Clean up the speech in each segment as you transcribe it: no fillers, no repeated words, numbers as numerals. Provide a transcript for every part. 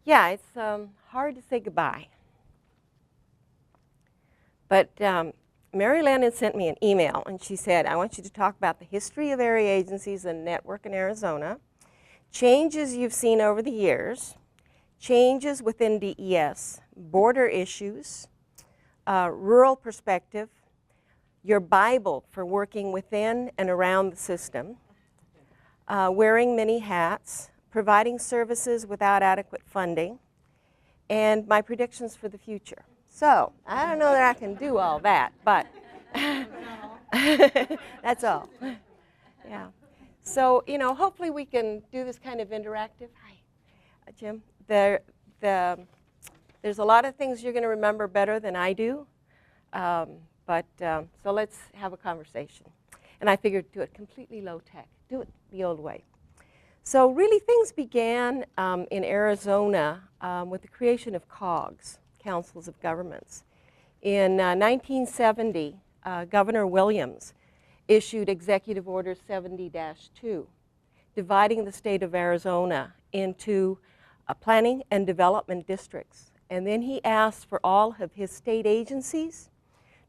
Yeah, it's hard to say goodbye. But Mary Lennon sent me an email, and she said, I want you to talk about the history of area agencies and network in Arizona, changes you've seen over the years, changes within DES, border issues, rural perspective, your Bible for working within and around the system, wearing many hats, providing services without adequate funding, and my predictions for the future. So, I don't know that I can do all that, but that's all. Yeah. So, you know, hopefully we can do this kind of interactive. Hi, Jim. There's a lot of things you're going to remember better than I do, so let's have a conversation. And I figured do it completely low tech, do it the old way. So really things began in Arizona with the creation of COGS, Councils of Governments. In 1970, Governor Williams issued Executive Order 70-2, dividing the state of Arizona into planning and development districts. And then he asked for all of his state agencies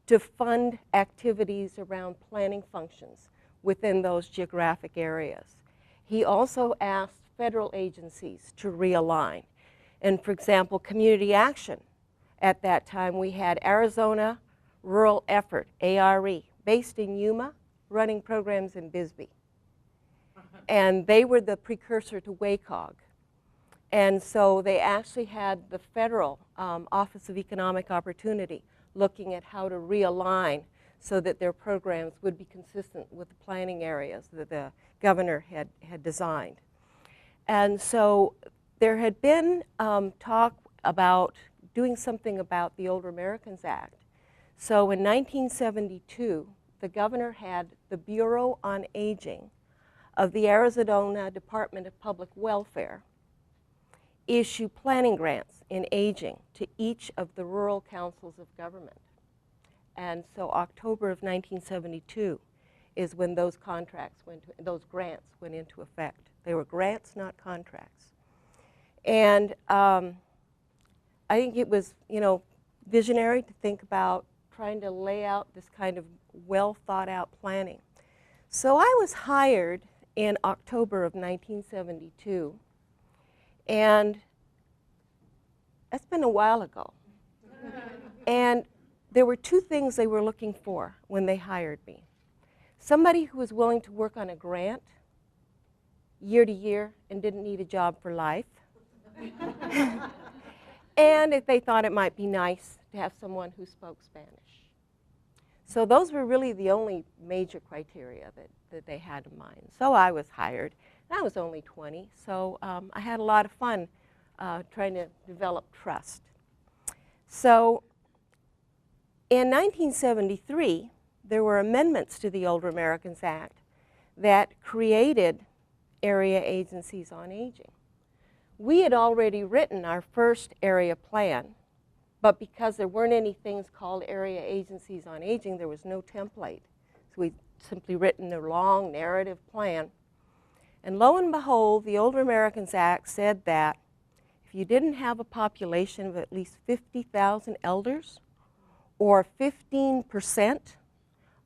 to fund activities around planning functions within those geographic areas. He also asked federal agencies to realign. And for example, community action. At that time, we had Arizona Rural Effort, ARE, based in Yuma, running programs in Bisbee. And they were the precursor to WACOG. And so they actually had the federal Office of Economic Opportunity looking at how to realign so that their programs would be consistent with the planning areas that the governor had designed. And so there had been talk about doing something about the Older Americans Act. So in 1972, the governor had the Bureau on Aging of the Arizona Department of Public Welfare issue planning grants in aging to each of the rural councils of government. And so October of 1972 is when those those grants went into effect. They were grants, not contracts. And I think it was, you know, visionary to think about trying to lay out this kind of well thought out planning. So I was hired in October of 1972, and that's been a while ago. And there were two things they were looking for when they hired me. Somebody who was willing to work on a grant year to year and didn't need a job for life. And if they thought it might be nice to have someone who spoke Spanish. So those were really the only major criteria that they had in mind. So I was hired. And I was only 20, so I had a lot of fun trying to develop trust. So in 1973, there were amendments to the Older Americans Act that created area agencies on aging. We had already written our first area plan, but because there weren't any things called area agencies on aging, there was no template. So we simply written a long narrative plan. And lo and behold, the Older Americans Act said that if you didn't have a population of at least 50,000 elders, or 15%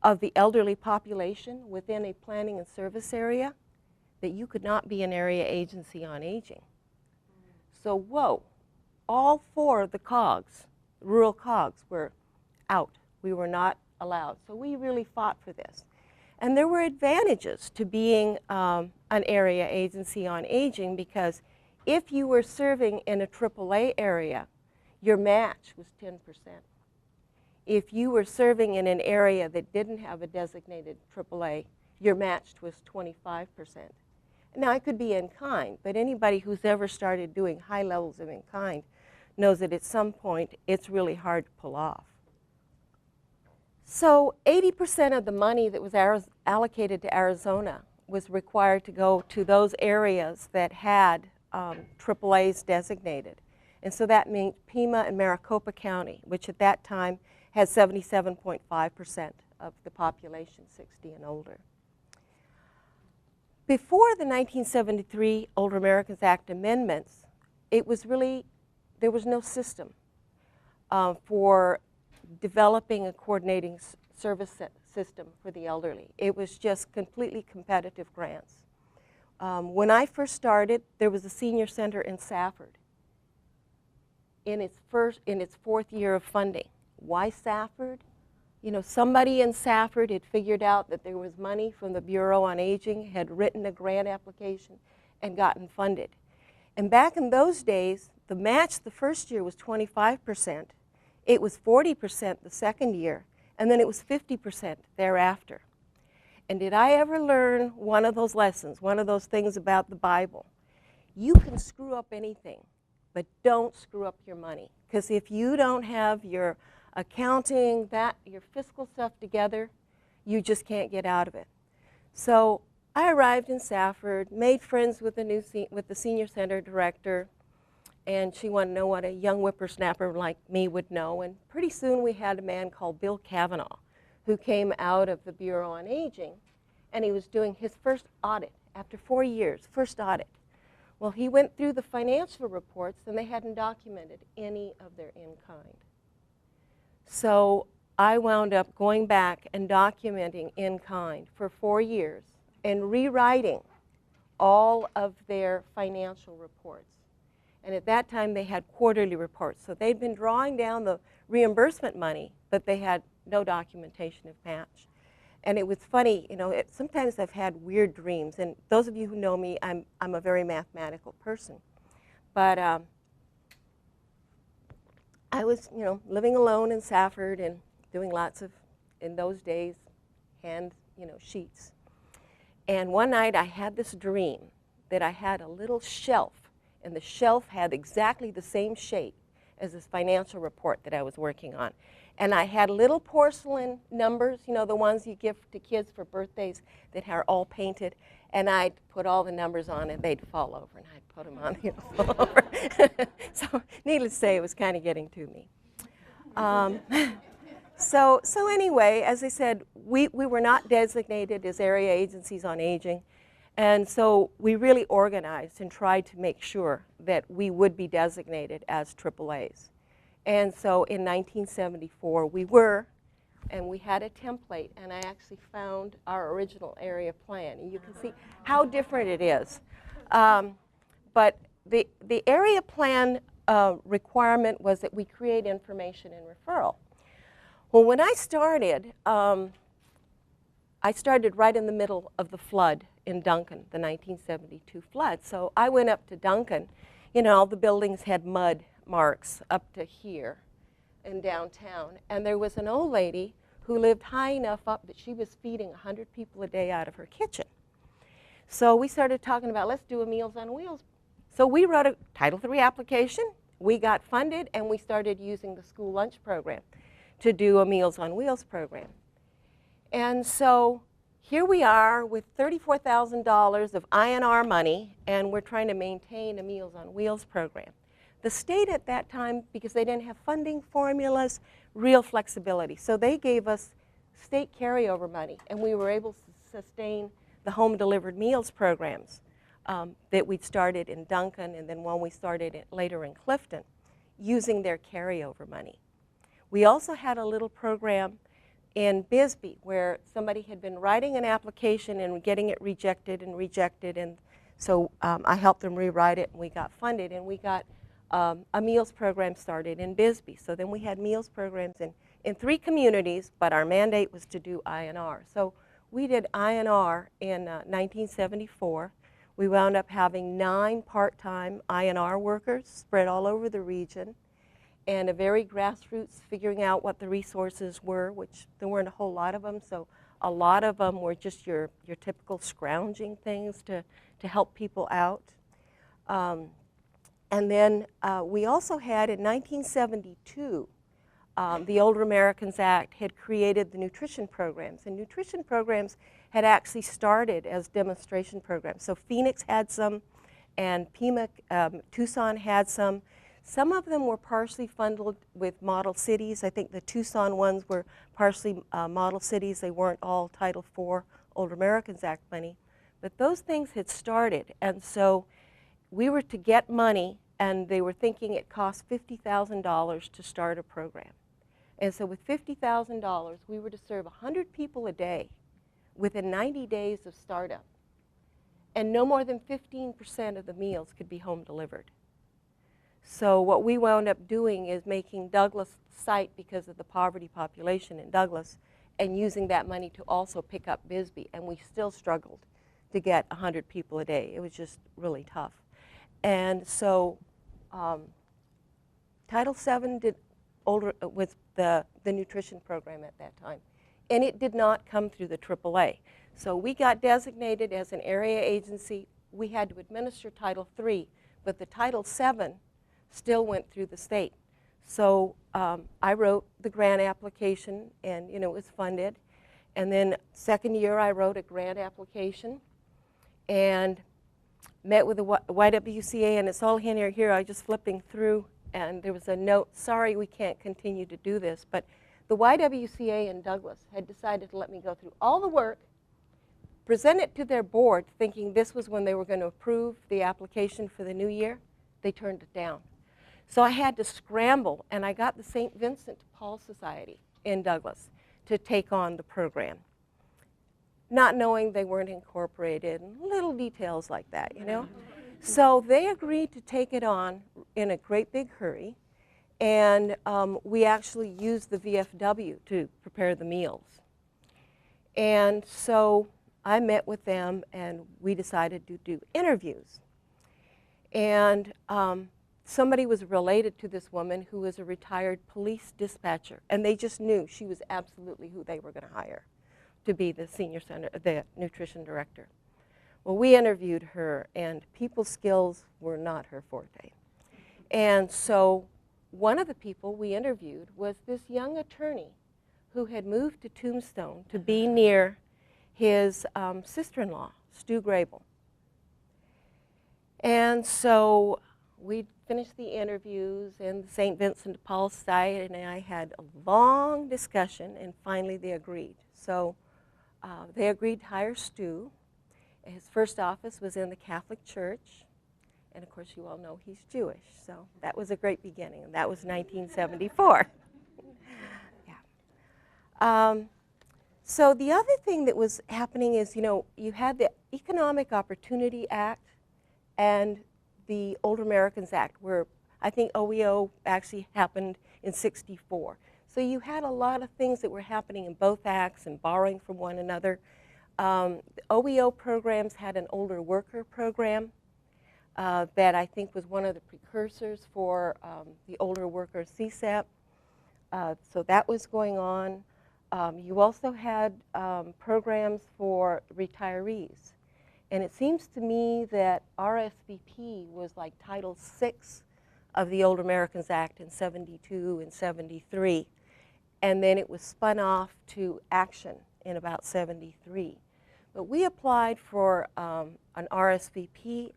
of the elderly population within a planning and service area, that you could not be an area agency on aging. So whoa, all four of the COGS, rural COGS, were out. We were not allowed. So we really fought for this. And there were advantages to being an area agency on aging, because if you were serving in a AAA area, your match was 10%. If you were serving in an area that didn't have a designated AAA, your match was 25%. Now, it could be in kind, but anybody who's ever started doing high levels of in kind knows that at some point it's really hard to pull off. So 80% of the money that was allocated to Arizona was required to go to those areas that had AAAs designated. And so that means Pima and Maricopa County, which at that time had 77.5% of the population 60 and older. Before the 1973 Older Americans Act amendments, it was really, there was no system for developing a coordinating service system for the elderly. It was just completely competitive grants. When I first started, there was a senior center in Safford in its fourth year of funding. Why Safford? You know, somebody in Safford had figured out that there was money from the Bureau on Aging, had written a grant application, and gotten funded. And back in those days, the match the first year was 25%. It was 40% the second year, and then it was 50% thereafter. And did I ever learn one of those lessons, one of those things about the Bible? You can screw up anything, but don't screw up your money. Because if you don't have your accounting, your fiscal stuff together, you just can't get out of it. So I arrived in Safford, made friends with the senior center director, and she wanted to know what a young whippersnapper like me would know. And pretty soon we had a man called Bill Cavanaugh, who came out of the Bureau on Aging, and he was doing his first audit after 4 years, first audit. Well, he went through the financial reports, and they hadn't documented any of their in-kind. So I wound up going back and documenting in-kind for 4 years and rewriting all of their financial reports. And at that time, they had quarterly reports. So they'd been drawing down the reimbursement money, but they had no documentation of match. And it was funny, you know, sometimes I've had weird dreams. And those of you who know me, I'm a very mathematical person. But I was, you know, living alone in Safford and doing lots of, in those days, hand, sheets. And one night I had this dream that I had a little shelf, and the shelf had exactly the same shape as this financial report that I was working on. And I had little porcelain numbers, you know, the ones you give to kids for birthdays that are all painted. And I'd put all the numbers on and they'd fall over, and I'd put them on, fall over. So needless to say, it was kind of getting to me. So anyway, as I said, we were not designated as area agencies on aging. And so we really organized and tried to make sure that we would be designated as AAAs. And so in 1974 we were, and we had a template, and I actually found our original area plan. And you can see how different it is. But the area plan requirement was that we create information and referral. Well, when I started right in the middle of the flood in Duncan, the 1972 flood. So I went up to Duncan. You know, all the buildings had mud marks up to here in downtown. And there was an old lady who lived high enough up that she was feeding 100 people a day out of her kitchen. So we started talking about, let's do a Meals on Wheels. So we wrote a Title III application. We got funded, and we started using the school lunch program to do a Meals on Wheels program. And so here we are with $34,000 of INR money, and we're trying to maintain a Meals on Wheels program. The state at that time, because they didn't have funding formulas, real flexibility. So they gave us state carryover money, and we were able to sustain the home delivered meals programs that we'd started in Duncan, and then one we started later in Clifton, using their carryover money. We also had a little program in Bisbee where somebody had been writing an application and getting it rejected, and so I helped them rewrite it, and we got funded, and we got a meals program started in Bisbee. So then we had meals programs in 3 communities, but our mandate was to do INR. So we did INR in 1974. We wound up having 9 part-time INR workers spread all over the region, and a very grassroots figuring out what the resources were, which there weren't a whole lot of them. So a lot of them were just your typical scrounging things to help people out. And then we also had, in 1972, the Older Americans Act had created the nutrition programs. And nutrition programs had actually started as demonstration programs. So Phoenix had some, and Pima, Tucson had some. Some of them were partially funded with model cities. I think the Tucson ones were partially model cities. They weren't all Title IV Older Americans Act money. But those things had started. And so we were to get money and they were thinking it cost $50,000 to start a program. And so with $50,000, we were to serve 100 people a day within 90 days of startup. And no more than 15% of the meals could be home delivered. So what we wound up doing is making Douglas site because of the poverty population in Douglas, and using that money to also pick up Bisbee. And we still struggled to get 100 people a day. It was just really tough. And so Title VII was the nutrition program at that time. And it did not come through the AAA. So we got designated as an area agency. We had to administer Title III, but the Title VII still went through the state. So I wrote the grant application, and it was funded. And then second year I wrote a grant application and met with the YWCA, and it's all in here. I was just flipping through, and there was a note, sorry we can't continue to do this, but the YWCA in Douglas had decided to let me go through all the work, present it to their board, thinking this was when they were going to approve the application for the new year. They turned it down. So I had to scramble, and I got the St. Vincent de Paul Society in Douglas to take on the program, not knowing they weren't incorporated, and little details like that, So they agreed to take it on in a great big hurry, and we actually used the VFW to prepare the meals. And so I met with them, and we decided to do interviews. And somebody was related to this woman who was a retired police dispatcher, and they just knew she was absolutely who they were going to hire to be the the nutrition director. Well, we interviewed her, and people skills were not her forte. And so one of the people we interviewed was this young attorney who had moved to Tombstone to be near his sister-in-law, Stu Grable. And so we finished the interviews, and the St. Vincent de Paul Society and I had a long discussion, and finally they agreed. So they agreed to hire Stu. His first office was in the Catholic Church, and of course you all know he's Jewish, so that was a great beginning, and that was 1974. Yeah. So the other thing that was happening is, you had the Economic Opportunity Act and the Older Americans Act, where I think OEO actually happened in '64. So you had a lot of things that were happening in both acts and borrowing from one another. OEO programs had an older worker program that I think was one of the precursors for the older worker CSAP. So that was going on. You also had programs for retirees. And it seems to me that RSVP was like Title VI of the Older Americans Act in '72 and '73. And then it was spun off to Action in about '73. But we applied for an RSVP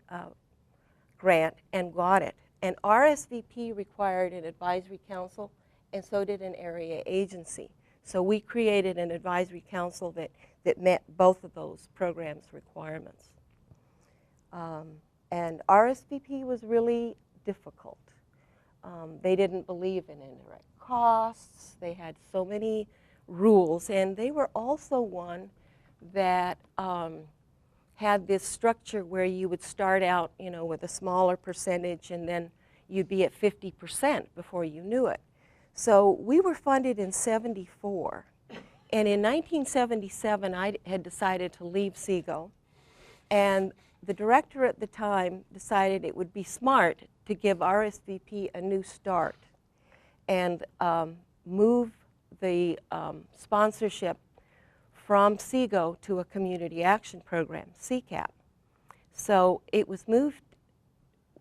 grant and got it. And RSVP required an advisory council, and so did an area agency. So we created an advisory council that met both of those programs' requirements. And RSVP was really difficult. They didn't believe in indirect costs. They had so many rules, and they were also one that had this structure where you would start out, with a smaller percentage, and then you'd be at 50% before you knew it. So we were funded in '74, and in 1977 I had decided to leave SEGO, and the director at the time decided it would be smart to give RSVP a new start and move the sponsorship from SEGO to a community action program, CCAP. So it was moved.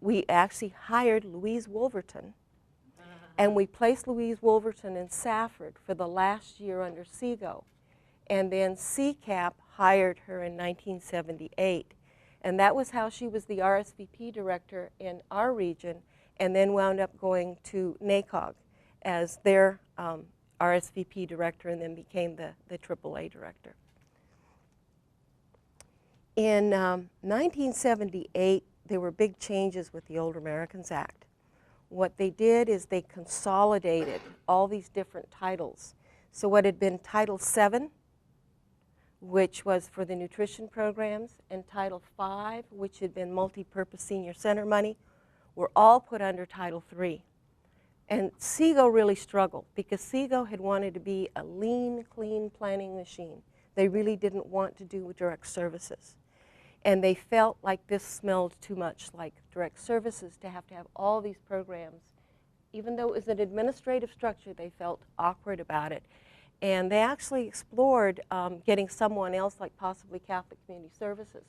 We actually hired Louise Wolverton, and we placed Louise Wolverton in Safford for the last year under SEGO. And then CCAP hired her in 1978. And that was how she was the RSVP director in our region, and then wound up going to NACOG as their RSVP director, and then became the AAA director. In 1978, there were big changes with the Older Americans Act. What they did is they consolidated all these different titles. So what had been Title VII, which was for the nutrition programs, and Title V, which had been multi-purpose senior center money, were all put under Title III. And SEGO really struggled because SEGO had wanted to be a lean, clean planning machine. They really didn't want to do direct services. And they felt like this smelled too much like direct services to have all these programs. Even though it was an administrative structure, they felt awkward about it. And they actually explored getting someone else, like possibly Catholic Community Services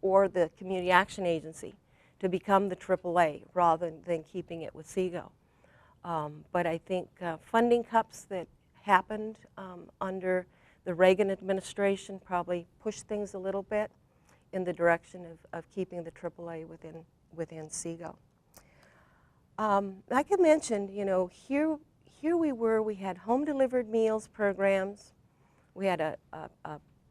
or the Community Action Agency, to become the AAA rather than keeping it with SEGO. But I think funding cuts that happened under the Reagan administration probably pushed things a little bit in the direction of keeping the AAA within SEGO. Like I mentioned, you know, here we were, we had home delivered meals programs, we had a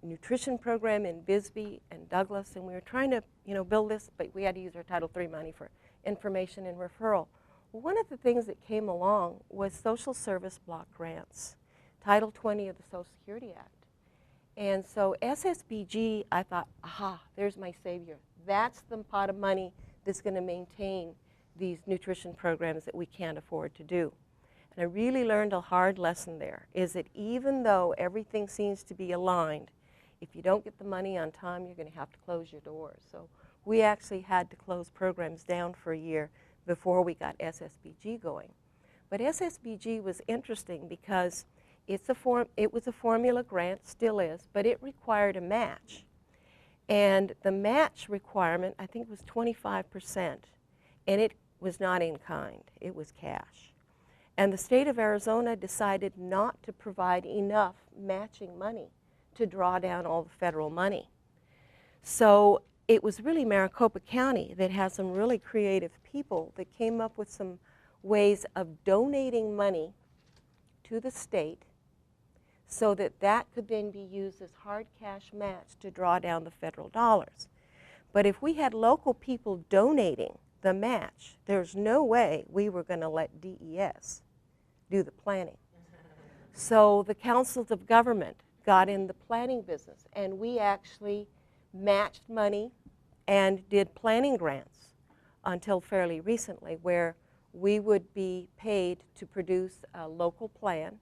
nutrition program in Bisbee and Douglas, and we were trying to, you know, build this, but we had to use our Title III money for information and referral. Well, one of the things that came along was social service block grants, Title 20 of the Social Security Act. And so SSBG, I thought, aha, there's my savior. That's the pot of money that's going to maintain these nutrition programs that we can't afford to do. And I really learned a hard lesson there, is that even though everything seems to be aligned, if you don't get the money on time, you're going to have to close your doors. So we actually had to close programs down for a year before we got SSBG going. But SSBG was interesting because it was a formula grant, still is, but it required a match. And the match requirement, I think, was 25%, and it was not in kind, it was cash. And the state of Arizona decided not to provide enough matching money to draw down all the federal money. So it was really Maricopa County that has some really creative people that came up with some ways of donating money to the state so that that could then be used as hard cash match to draw down the federal dollars. But if we had local people donating the match, there's no way we were going to let DES do the planning. So the councils of government got in the planning business, and we actually matched money and did planning grants until fairly recently, where we would be paid to produce a local plan.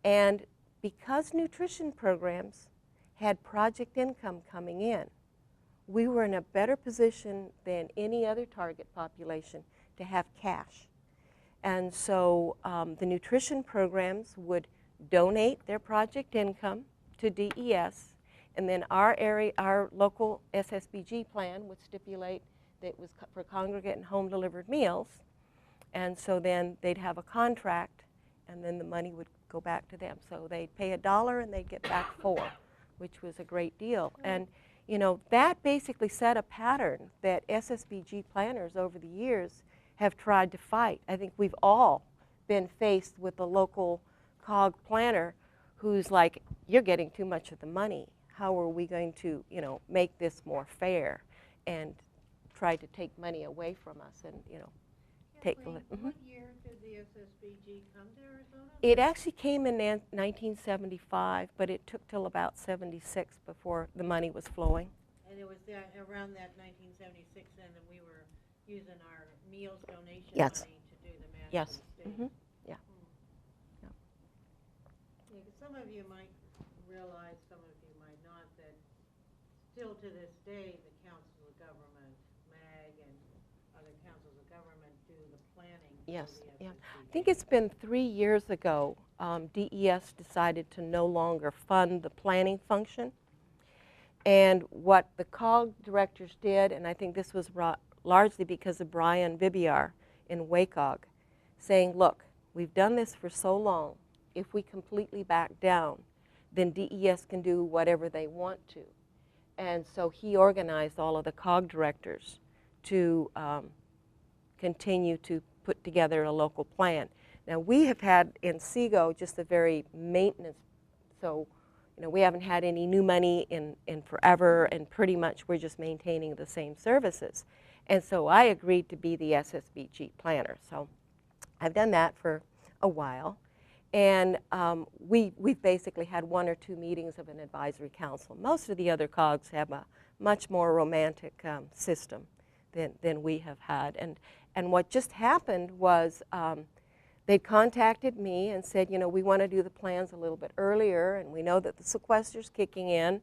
And because nutrition programs had project income coming in, we were in a better position than any other target population to have cash. And so the nutrition programs would donate their project income to DES, and then our local SSBG plan would stipulate that it was for congregate and home delivered meals. And so then they'd have a contract, and then the money would go back to them. So they'd pay $1 and they'd get back $4, which was a great deal. And you know, that basically set a pattern that SSBG planners over the years have tried to fight. I think we've all been faced with a local COG planner who's like, you're getting too much of the money. How are we going to, you know, make this more fair, and try to take money away from us and, you know, Kathleen, what year did the SSBG come to Arizona? It actually came in 1975, but it took till about 76 before the money was flowing. And it was around that 1976 then that we were using our meals donation Yes. money to do the match. Yes. Mm-hmm. Yeah. Yeah, 'cause some of you might realize, some of you might not, that still to this day the councils of government, MAG and other councils of government do the planning. Yes. For the Yeah. SSBG. I think it's been 3 years ago, DES decided to no longer fund the planning function. And what the COG directors did, and I think this was largely because of Brian Bibiar in WACOG, saying, look, we've done this for so long. If we completely back down, then DES can do whatever they want to. And so he organized all of the COG directors to continue to put together a local plan. Now we have had in SEGO just a very maintenance, so you know, we haven't had any new money in forever, and pretty much we're just maintaining the same services. And so I agreed to be the SSBG planner. So I've done that for a while. And we've basically had 1 or 2 meetings of an advisory council. Most of the other COGs have a much more romantic system than we have had. And what just happened was they contacted me and said, you know, we want to do the plans a little bit earlier, and we know that the sequester's kicking in,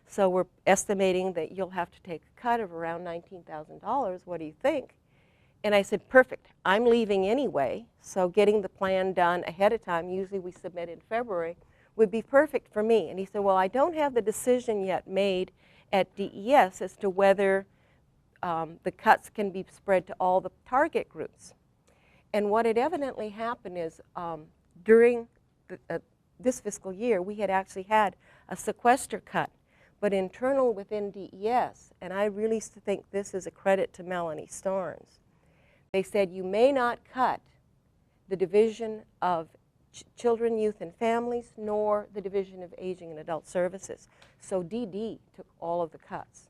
so we're estimating that you'll have to take a cut of around $19,000. What do you think? And I said, perfect. I'm leaving anyway, so getting the plan done ahead of time, usually we submit in February, would be perfect for me. And he said, well, I don't have the decision yet made at DES as to whether the cuts can be spread to all the target groups. And what had evidently happened is during this fiscal year, we had actually had a sequester cut, but internal within DES, and I really think this is a credit to Melanie Starnes. They said you may not cut the Division of Children, Youth, and Families, nor the Division of Aging and Adult Services. So DD took all of the cuts.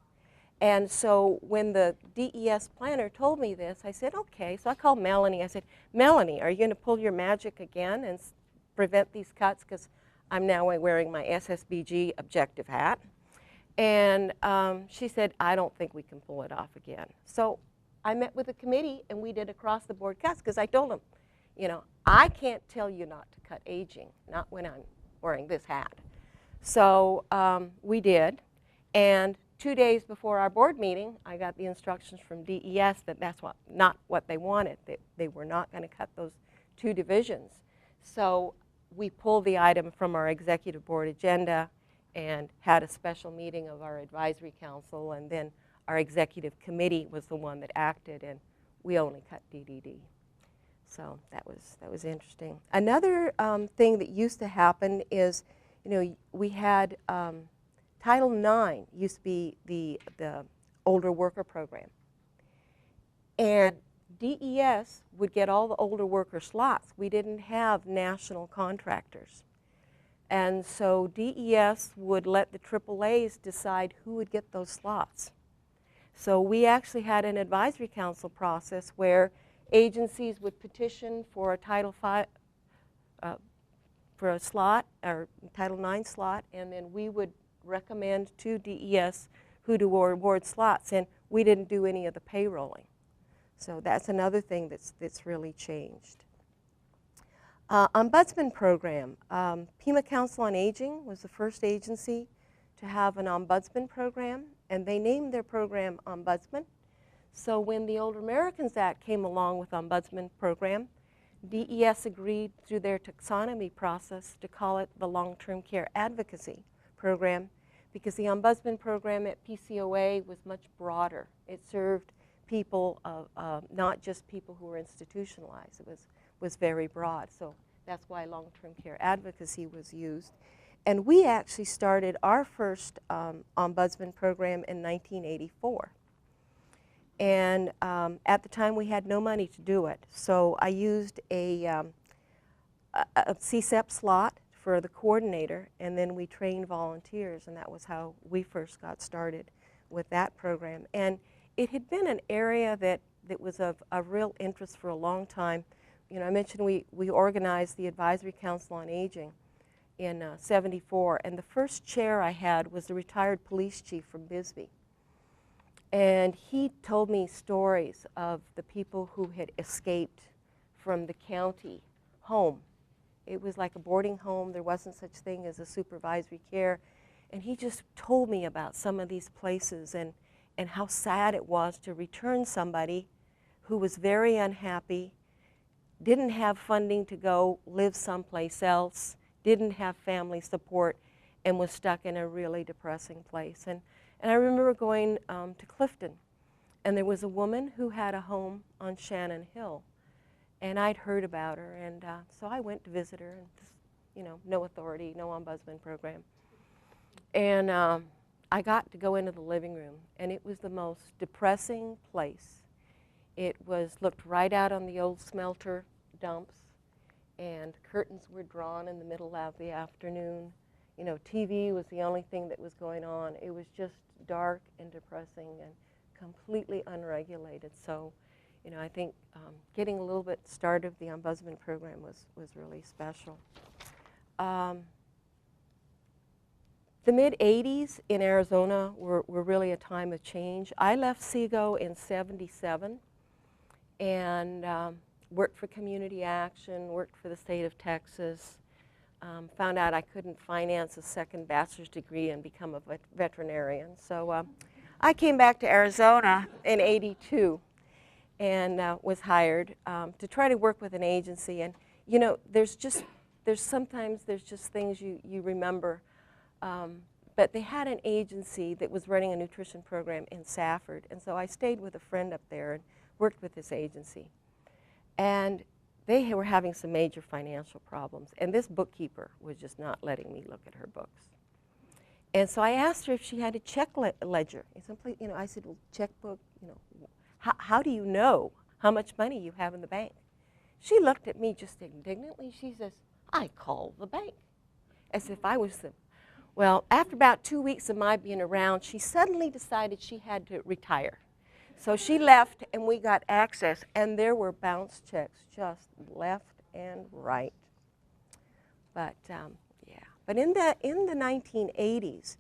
And so when the DES planner told me this, I said, okay. So I called Melanie. I said, Melanie, are you going to pull your magic again and prevent these cuts? Because I'm now wearing my SSBG objective hat. And she said, I don't think we can pull it off again. So I met with the committee, and we did across-the-board cuts, because I told them, you know, I can't tell you not to cut aging, not when I'm wearing this hat. So we did, and 2 days before our board meeting, I got the instructions from DES that that's not what they wanted. They were not going to cut those 2 divisions. So we pulled the item from our executive board agenda and had a special meeting of our advisory council, and then our executive committee was the one that acted, and we only cut DDD. So that was interesting. Another thing that used to happen is, you know, we had Title IX used to be the older worker program, and DES would get all the older worker slots. We didn't have national contractors, and so DES would let the AAAs decide who would get those slots. So we actually had an advisory council process where agencies would petition for a Title V, for a slot, or Title IX slot, and then we would recommend to DES who to award slots, and we didn't do any of the payrolling. So that's another thing that's really changed. Ombudsman program. Pima Council on Aging was the first agency to have an ombudsman program, and they named their program Ombudsman. So when the Older Americans Act came along with Ombudsman program, DES agreed through their taxonomy process to call it the Long-Term Care Advocacy Program, because the Ombudsman program at PCOA was much broader. It served people, not just people who were institutionalized. It was very broad. So that's why long-term care advocacy was used. And we actually started our first ombudsman program in 1984. And at the time, we had no money to do it. So I used a CSEP slot for the coordinator, and then we trained volunteers, and that was how we first got started with that program. And it had been an area that was of real interest for a long time. You know, I mentioned we organized the Advisory Council on Aging in '74, and the first chair I had was the retired police chief from Bisbee. And he told me stories of the people who had escaped from the county home. It was like a boarding home. There wasn't such thing as a supervisory care. And he just told me about some of these places and how sad it was to return somebody who was very unhappy, didn't have funding to go live someplace else, didn't have family support, and was stuck in a really depressing place. And I remember going to Clifton, and there was a woman who had a home on Shannon Hill, and I'd heard about her, and so I went to visit her, and just, you know, no authority, no ombudsman program. And I got to go into the living room, and it was the most depressing place. It looked right out on the old smelter dumps, and curtains were drawn in the middle of the afternoon. You know, TV was the only thing that was going on. It was just dark and depressing and completely unregulated. So, you know, I think getting a little bit started of the Ombudsman program was really special. The mid-'80s in Arizona were really a time of change. I left SEGO in '77 and worked for Community Action, worked for the state of Texas, found out I couldn't finance a second bachelor's degree and become a veterinarian. So I came back to Arizona in '82 and was hired to try to work with an agency. And you know, sometimes there's just things you remember. But they had an agency that was running a nutrition program in Safford, and so I stayed with a friend up there and worked with this agency. And they were having some major financial problems, and this bookkeeper was just not letting me look at her books. And so I asked her if she had a check ledger. You know, I said, well, checkbook, you know, how do you know how much money you have in the bank? She looked at me just indignantly. She says, I call the bank, as if I was the... Well, after about 2 weeks of my being around, she suddenly decided she had to retire. So she left, and we got access, and there were bounce checks just left and right. But yeah, but in the 1980s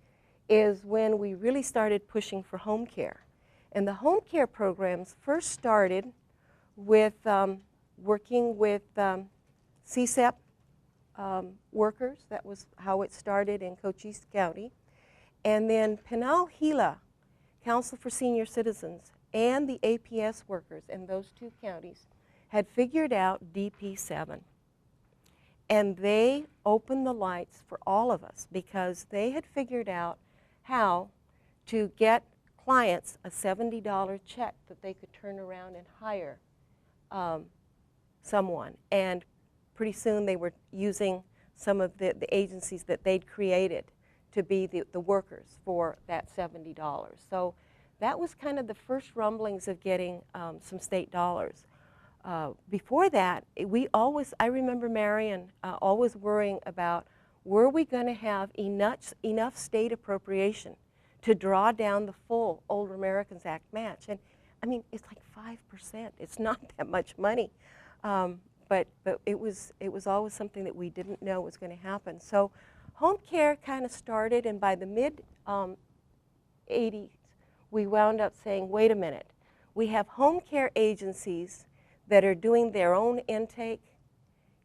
is when we really started pushing for home care, and the home care programs first started with working with CSEP workers. That was how it started in Cochise County, and then Pinal Gila, Council for Senior Citizens, and the APS workers in those two counties had figured out DP7. And they opened the lights for all of us because they had figured out how to get clients a $70 check that they could turn around and hire someone. And pretty soon they were using some of the agencies that they'd created to be the workers for that $70. So that was kind of the first rumblings of getting some state dollars. Before that, I remember Marion always worrying about, were we going to have enough state appropriation to draw down the full Older Americans Act match? And I mean, it's like 5%. It's not that much money. But it was always something that we didn't know was going to happen. So home care kind of started, and by the mid-'80s, we wound up saying, wait a minute, we have home care agencies that are doing their own intake.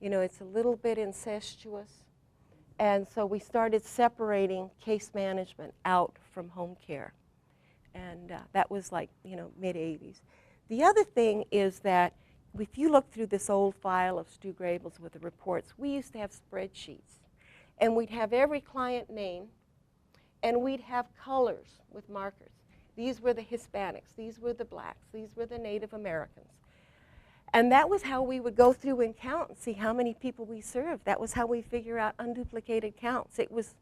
You know, it's a little bit incestuous. And so we started separating case management out from home care. And that was like, you know, mid-'80s. The other thing is that if you look through this old file of Stu Grable's with the reports, we used to have spreadsheets. And we'd have every client name, and we'd have colors with markers. These were the Hispanics, these were the blacks, these were the Native Americans. And that was how we would go through and count and see how many people we served. That was how we figure out unduplicated counts. It was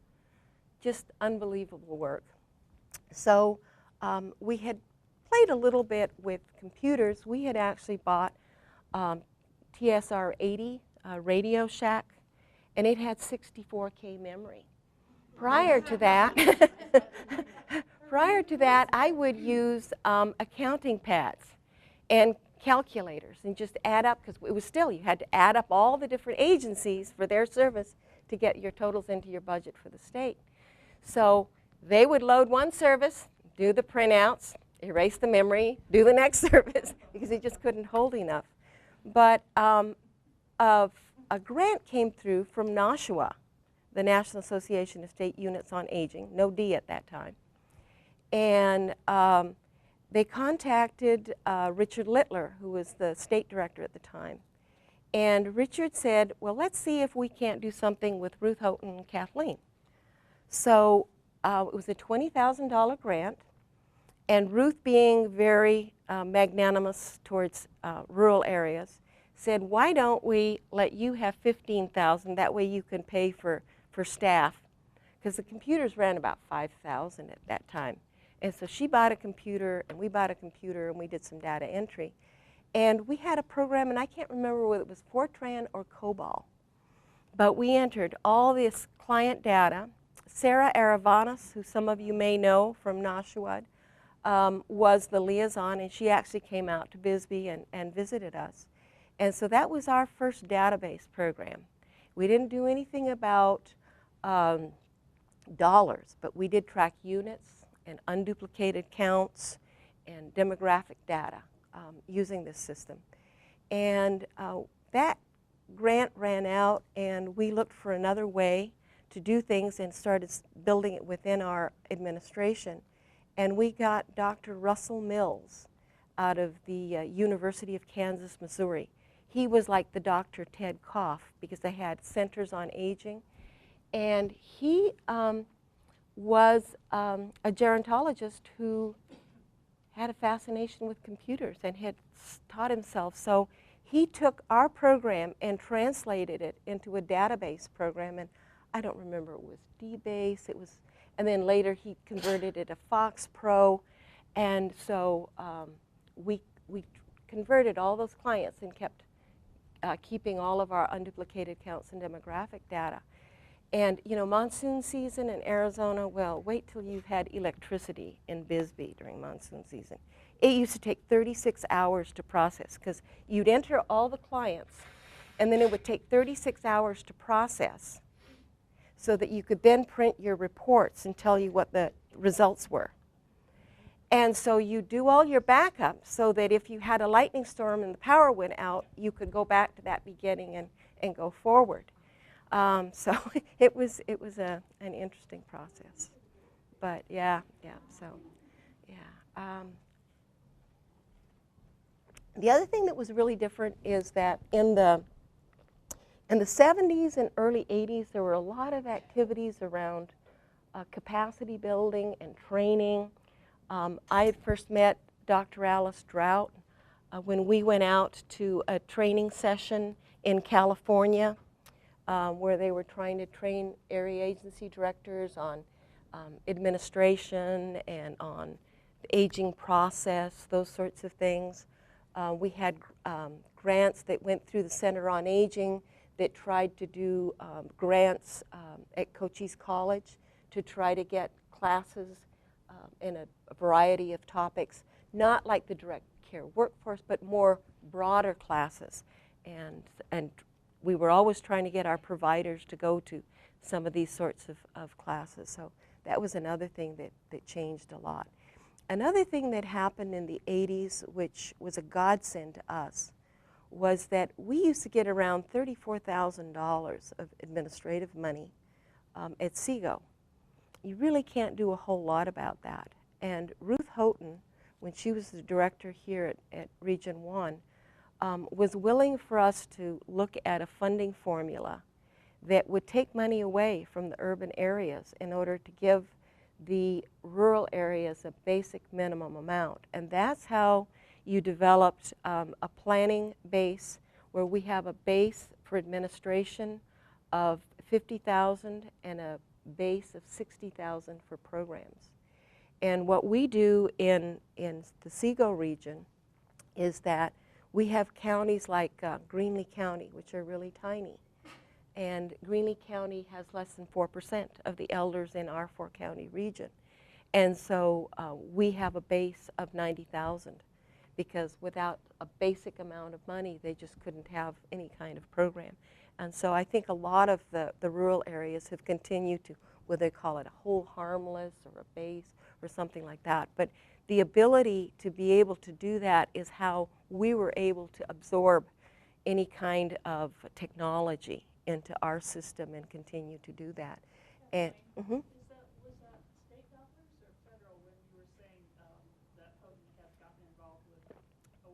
just unbelievable work. So we had played a little bit with computers. We had actually bought TSR-80 Radio Shack, and it had 64K memory. Prior to that, I would use accounting pads and calculators and just add up, because it was still, you had to add up all the different agencies for their service to get your totals into your budget for the state. So they would load one service, do the printouts, erase the memory, do the next service, because it just couldn't hold enough. But a grant came through from NASHUA, the National Association of State Units on Aging, no D at that time. And they contacted Richard Littler, who was the state director at the time. And Richard said, well, let's see if we can't do something with Ruth Houghton and Kathleen. So it was a $20,000 grant. And Ruth, being very magnanimous towards rural areas, said, why don't we let you have $15,000? That way you can pay for staff. Because the computers ran about $5,000 at that time. And so she bought a computer, and we bought a computer, and we did some data entry. And we had a program, and I can't remember whether it was Fortran or COBOL. But we entered all this client data. Sarah Aravanas, who some of you may know from Nashua, was the liaison, and she actually came out to Bisbee and visited us. And so that was our first database program. We didn't do anything about dollars, but we did track units and unduplicated counts and demographic data using this system. And that grant ran out, and we looked for another way to do things and started building it within our administration. And we got Dr. Russell Mills out of the University of Kansas, Missouri. He was like the Dr. Ted Koff because they had centers on aging. And he was a gerontologist who had a fascination with computers and had taught himself. So he took our program and translated it into a database program. And I don't remember, it was DBase, it was, and then later he converted it to Fox Pro. And so we converted all those clients and kept keeping all of our unduplicated counts and demographic data. And you know, monsoon season in Arizona, well, wait till you've had electricity in Bisbee during monsoon season. It used to take 36 hours to process because you'd enter all the clients and then it would take 36 hours to process so that you could then print your reports and tell you what the results were. And so you do all your backup so that if you had a lightning storm and the power went out, you could go back to that beginning and go forward. So it was an interesting process. But yeah, so yeah. The other thing that was really different is that in the 70s and early 80s, there were a lot of activities around capacity building and training. I had first met Dr. Alice Drought when we went out to a training session in California where they were trying to train area agency directors on administration and on the aging process, those sorts of things. We had grants that went through the Center on Aging that tried to do grants at Cochise College to try to get classes in a variety of topics, not like the direct care workforce, but more broader classes. And we were always trying to get our providers to go to some of these sorts of classes. So that was another thing that changed a lot. Another thing that happened in the 80s, which was a godsend to us, was that we used to get around $34,000 of administrative money at SEGO. You really can't do a whole lot about that. And Ruth Houghton, when she was the director here at Region 1, was willing for us to look at a funding formula that would take money away from the urban areas in order to give the rural areas a basic minimum amount. And that's how you developed a planning base where we have a base for administration of $50,000 and a base of $60,000 for programs. And what we do in the SEGO region is that we have counties like Greenlee County, which are really tiny. And Greenlee County has less than 4% of the elders in our 4-county region. And so we have a base of 90,000 because without a basic amount of money, they just couldn't have any kind of program. And so I think a lot of the rural areas have continued to, whether they call it a whole harmless or a base or something like that. But the ability to be able to do that is how we were able to absorb any kind of technology into our system and continue to do that. And was that state dollars or federal when you were saying that Houghton had gotten involved with?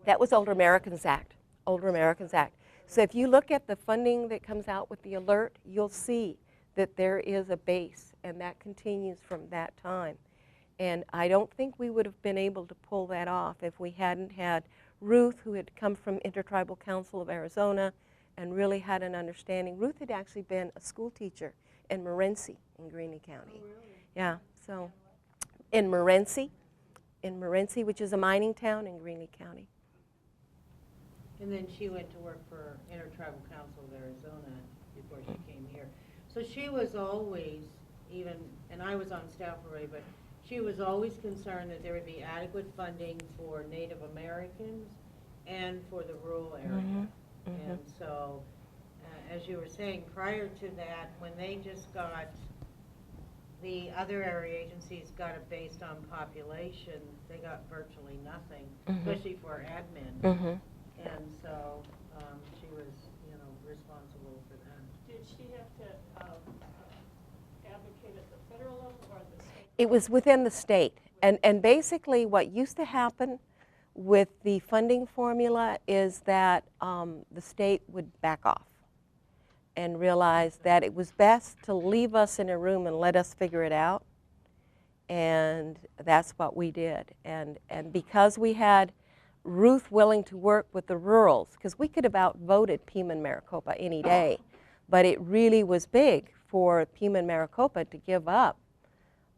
That was Older Americans Act. Older Americans Act. So if you look at the funding that comes out with the alert, you'll see that there is a base, and that continues from that time. And I don't think we would have been able to pull that off if we hadn't had Ruth, who had come from Intertribal Council of Arizona and really had an understanding. Ruth had actually been a school teacher in Morenci in Greenlee County. Oh, really? Yeah, so in Morenci, which is a mining town in Greenlee County. And then she went to work for Intertribal Council of Arizona before she came here. So she was always, even, and I was on staff already, but she was always concerned that there would be adequate funding for Native Americans and for the rural area. And so, as you were saying, prior to that, when they just got, the other area agencies got it based on population, they got virtually nothing, especially for admin. And so she was, you know, responsible for that. Did she have to advocate at the federal level or at the state? It was within the state. And basically what used to happen with the funding formula is that the state would back off and realize that it was best to leave us in a room and let us figure it out. And that's what we did. And because we had Ruth willing to work with the rurals, because we could have outvoted Pima and Maricopa any day, but it really was big for Pima and Maricopa to give up,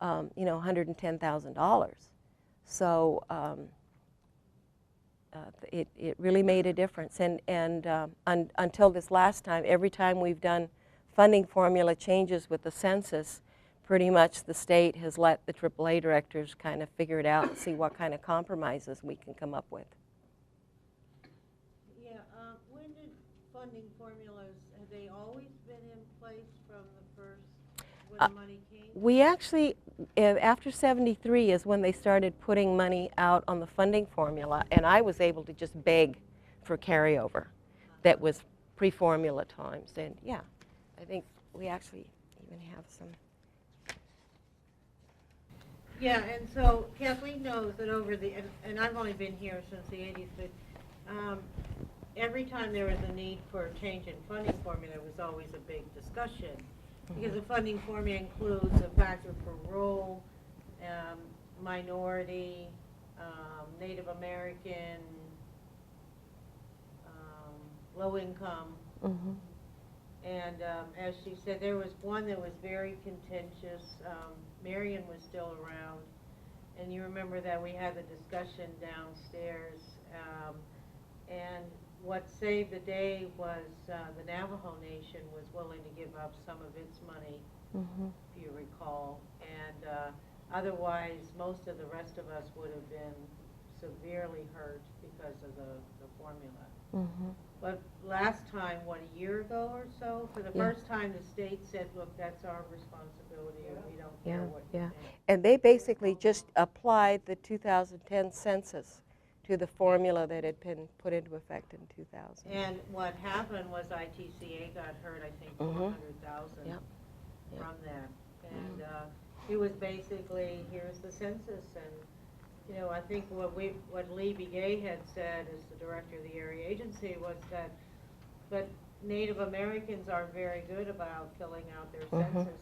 you know, $110,000. So it really made a difference. And until this last time, every time we've done funding formula changes with the census, pretty much the state has let the AAA directors kind of figure it out and see what kind of compromises we can come up with. Yeah, when did funding formulas, have they always been in place from the first, when the money came? We actually, after '73 is when they started putting money out on the funding formula, and I was able to just beg for carryover that was pre-formula times. And yeah, I think we actually even have some. Yeah, and so Kathleen knows that over the, and I've only been here since the 80s, but every time there was a need for a change in funding formula, it was always a big discussion. Because the funding formula includes a factor for rural, minority, Native American, low income. And as she said, there was one that was very contentious. Marion was still around. And you remember that we had the discussion downstairs. And what saved the day was the Navajo Nation was willing to give up some of its money, if you recall. And otherwise, most of the rest of us would have been severely hurt because of the formula. But last time, what, a year ago or so, for the first time, the state said, look, that's our responsibility, and we don't care what you think. And they basically just applied the 2010 census to the formula that had been put into effect in 2000. And what happened was ITCA got hurt, I think, 400,000 from that. And it was basically, here's the census, and you know, I think what Lee Begay had said as the director of the area agency was that, but Native Americans are very good about filling out their census,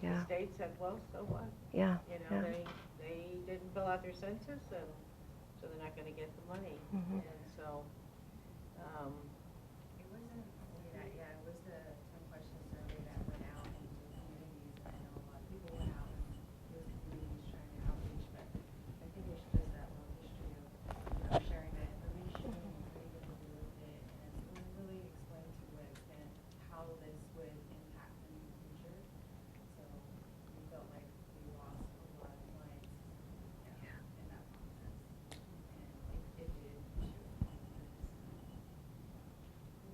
and the state said, well, so what? You know, they didn't fill out their census, and so they're not going to get the money. And so, it wasn't only that, it was the 10 question survey that went out into communities. I know a lot of people went out and it was communities trying to outreach, but I think there's just that long history of sharing that information and what able to do with it, and really explain to what extent how this would impact them in the future. So we felt like we lost a lot of clients in that process. And it did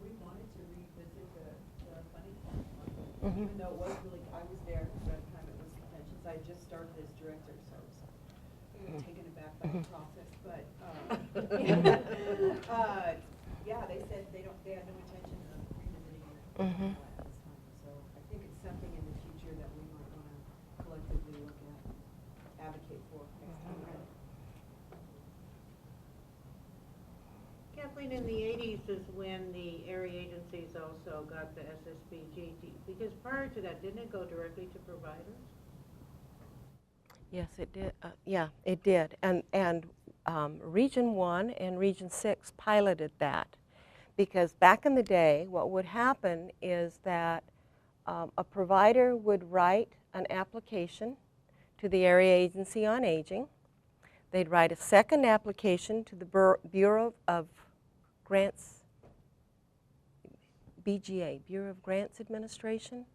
We wanted to revisit the funding formula, even though it was really, I was there by the time it was conventions. I just started as director, so I was a little taken aback by the process. But yeah, they said they had no intention of revisiting it at this time. So I think it's something in the future that we might want to collectively look at, advocate for next time around. Kathleen, in the 80s is when the area agencies also got the SSBG, because prior to that, didn't it go directly to providers? Yes, it did. Yeah, it did. And Region 1 and Region 6 piloted that, because back in the day, what would happen is that a provider would write an application to the Area Agency on Aging. They'd write a second application to the Bureau of Grants, BGA, Bureau of Grants Administration,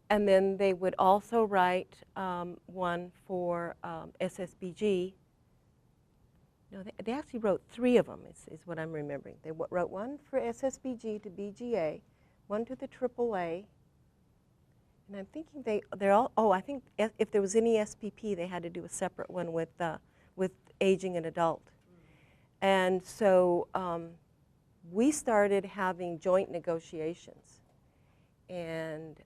And then they would also write one for SSBG. No, they actually wrote 3 of them, is what I'm remembering. They wrote one for SSBG to BGA, one to the AAA, and I'm thinking they're all, oh, I think if there was any SPP, they had to do a separate one with aging and adult. And so we started having joint negotiations. And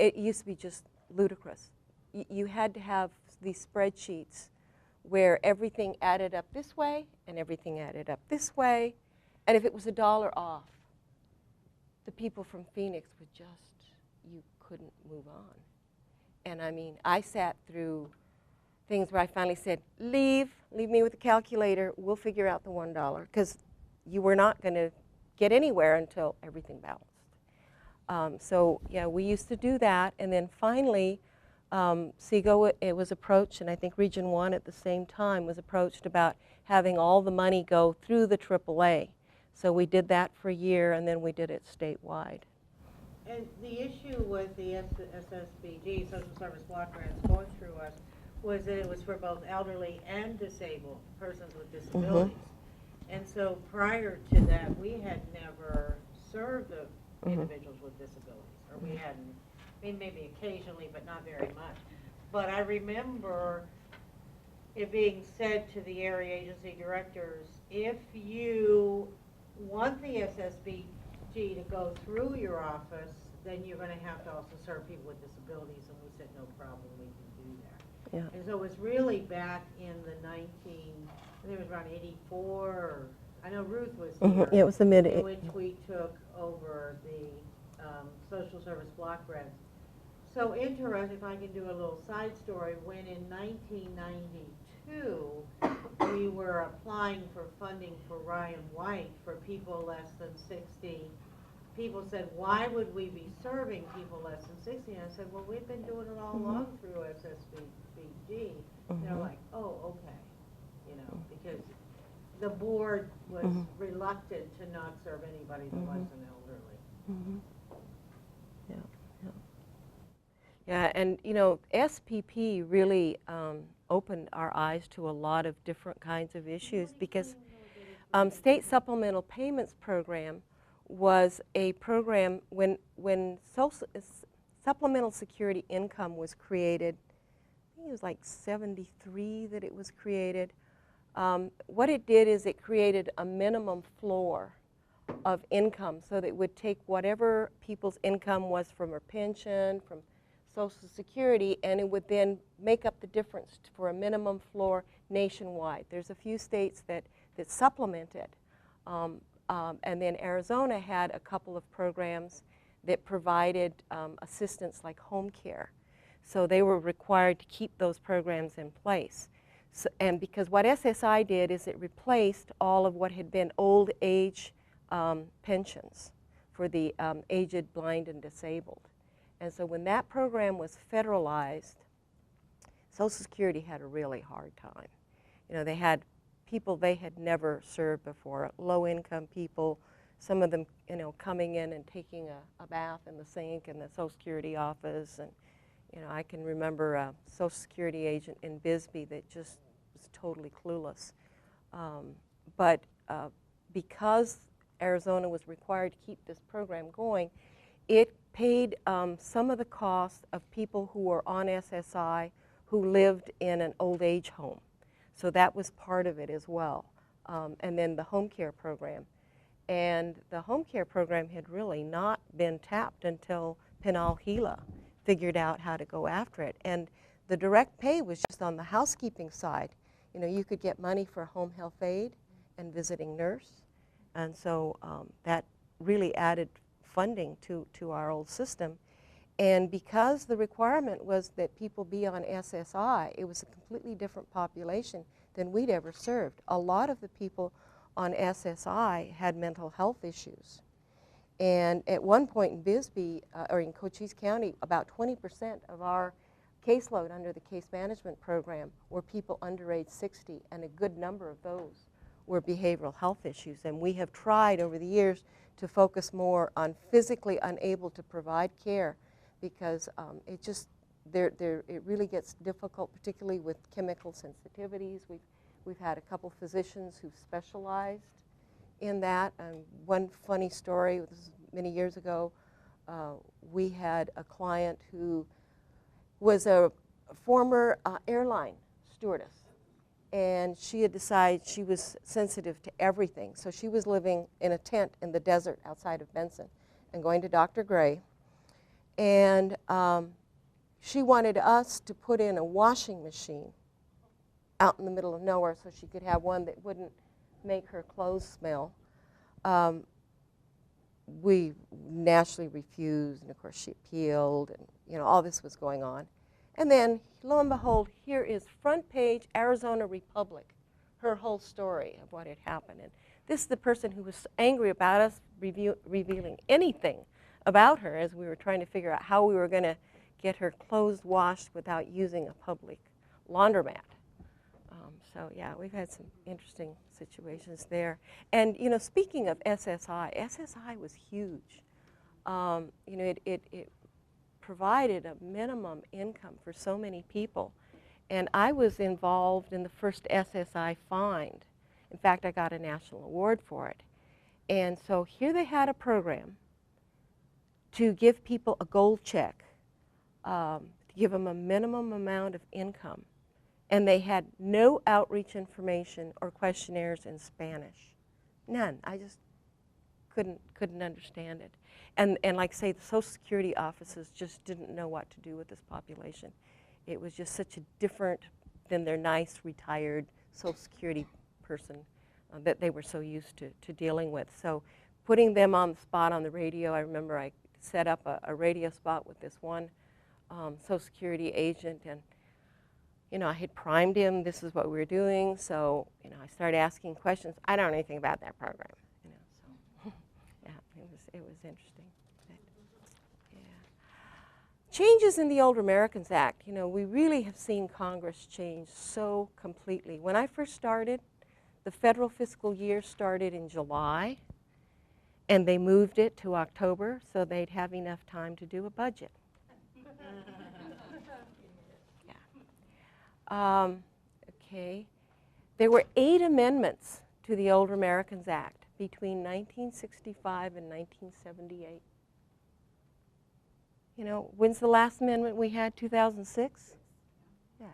it used to be just ludicrous. You had to have these spreadsheets where everything added up this way and everything added up this way. And if it was $1 off, the people from Phoenix would just, you couldn't move on. And I mean, I sat through things where I finally said, leave me with the calculator, we'll figure out the $1, because you were not going to get anywhere until everything balanced. So yeah, we used to do that, and then finally, SEGO, it was approached, and I think Region 1 at the same time was approached about having all the money go through the AAA. So we did that for a year, and then we did it statewide. And the issue with the SSBG, Social Service Block Grants, going through us was that it was for both elderly and disabled persons with disabilities. And so prior to that, we had never served the individuals with disabilities, or we hadn't, I mean, maybe occasionally, but not very much. But I remember it being said to the area agency directors, if you want the SSBG to go through your office, then you're going to have to also serve people with disabilities. And we said, no problem, we can do that. Yeah. And so it was really back in the I think it was around 84, or, I know Ruth was here. Yeah, it was the mid. In which we took over the social service block grants. So interesting, if I can do a little side story, when in 1992, we were applying for funding for Ryan White for people less than 60. People said, why would we be serving people less than 60? And I said, well, we've been doing it all along through SSBG. They're like, oh, okay, you know, because the board was reluctant to not serve anybody that wasn't elderly. Yeah, yeah. Yeah, and you know, SPP really opened our eyes to a lot of different kinds of issues, because State Supplemental Payments Program was a program when Supplemental Security Income was created. I think it was like 73 that it was created. What it did is it created a minimum floor of income, so that it would take whatever people's income was from a pension, from Social Security, and it would then make up the difference for a minimum floor nationwide. There's a few states that supplement it. And then Arizona had a couple of programs that provided assistance like home care. So they were required to keep those programs in place. So, and because what SSI did is it replaced all of what had been old age pensions for the aged, blind, and disabled. And so when that program was federalized, Social Security had a really hard time. You know, they had people they had never served before, low-income people, some of them, you know, coming in and taking a bath in the sink in the Social Security office. And, you know, I can remember a Social Security agent in Bisbee that just was totally clueless. But because Arizona was required to keep this program going, it paid some of the costs of people who were on SSI who lived in an old age home. So that was part of it as well. And then the home care program. And the home care program had really not been tapped until Pinal Gila figured out how to go after it. And the direct pay was just on the housekeeping side. You know, you could get money for home health aide and visiting nurse. And so that really added funding to our old system. And because the requirement was that people be on SSI, it was a completely different population than we'd ever served. A lot of the people on SSI had mental health issues. And at one point in Bisbee, or in Cochise County, about 20% of our caseload under the case management program were people under age 60, and a good number of those were behavioral health issues. And we have tried over the years to focus more on physically unable to provide care, because it just it really gets difficult, particularly with chemical sensitivities. We've had a couple physicians who've specialized in that. One funny story, this was many years ago, we had a client who was a former airline stewardess, and she had decided she was sensitive to everything. So she was living in a tent in the desert outside of Benson and going to Dr. Gray. And she wanted us to put in a washing machine out in the middle of nowhere so she could have one that wouldn't make her clothes smell. We naturally refused, and of course she appealed, and you know, all this was going on. And then, lo and behold, here is front page Arizona Republic, her whole story of what had happened. And this is the person who was angry about us revealing anything about her as we were trying to figure out how we were going to get her clothes washed without using a public laundromat. So yeah, we've had some interesting situations there. And you know, speaking of SSI, SSI was huge. You know, it provided a minimum income for so many people. And I was involved in the first SSI find. In fact, I got a national award for it. And so here they had a program to give people a gold check, to give them a minimum amount of income. And they had no outreach information or questionnaires in Spanish. None. I just couldn't understand it. And like I say, the Social Security offices just didn't know what to do with this population. It was just such a different than their nice retired Social Security person that they were so used to dealing with. So putting them on the spot on the radio, I remember I set up a radio spot with this one Social Security agent, and you know, I had primed him, this is what we were doing, so, you know, I started asking questions. I don't know anything about that program, you know, so, yeah, it was interesting. But, yeah. Changes in the Older Americans Act, you know, we really have seen Congress change so completely. When I first started, the federal fiscal year started in July, and they moved it to October so they'd have enough time to do a budget. Okay, there were 8 amendments to the Older Americans Act between 1965 and 1978. You know, when's the last amendment we had? 2006? Yeah.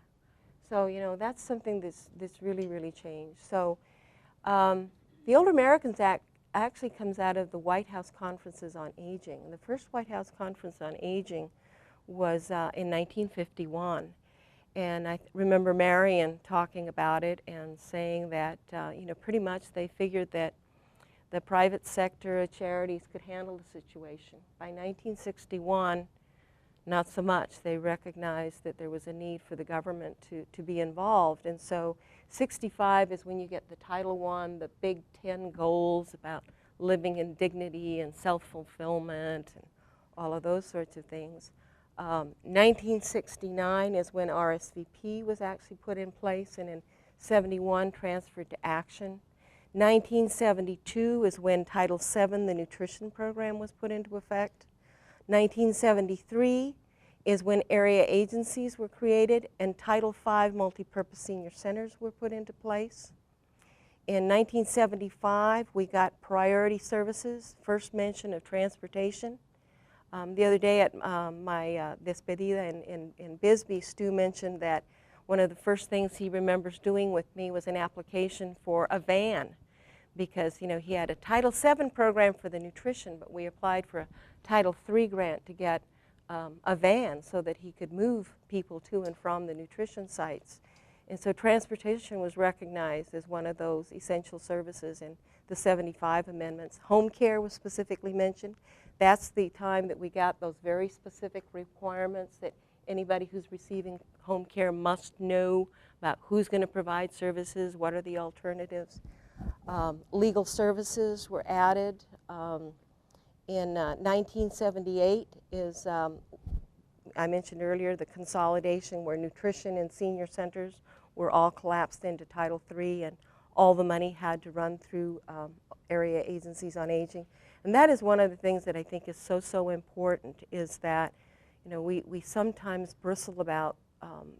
So, you know, that's something that's really, really changed. So, the Older Americans Act actually comes out of the White House Conferences on Aging. The first White House Conference on Aging was in 1951. And I remember Marion talking about it and saying that, you know, pretty much they figured that the private sector charities could handle the situation. By 1961, not so much. They recognized that there was a need for the government to be involved. And so 65 is when you get the Title I, the big 10 goals about living in dignity and self-fulfillment and all of those sorts of things. 1969 is when RSVP was actually put in place, and in 71 transferred to action. 1972 is when Title VII, the nutrition program, was put into effect. 1973 is when area agencies were created and Title V multipurpose senior centers were put into place. In 1975, we got priority services, first mention of transportation. The other day at my despedida in Bisbee, Stu mentioned that one of the first things he remembers doing with me was an application for a van, because you know he had a Title VII program for the nutrition, but we applied for a Title III grant to get a van so that he could move people to and from the nutrition sites. And so transportation was recognized as one of those essential services in the 75 amendments. Home care was specifically mentioned. That's the time that we got those very specific requirements that anybody who's receiving home care must know about who's going to provide services, what are the alternatives. Legal services were added. In 1978 is, I mentioned earlier, the consolidation where nutrition and senior centers were all collapsed into Title III, and all the money had to run through area agencies on aging. And that is one of the things that I think is so, so important, is that, you know, we sometimes bristle about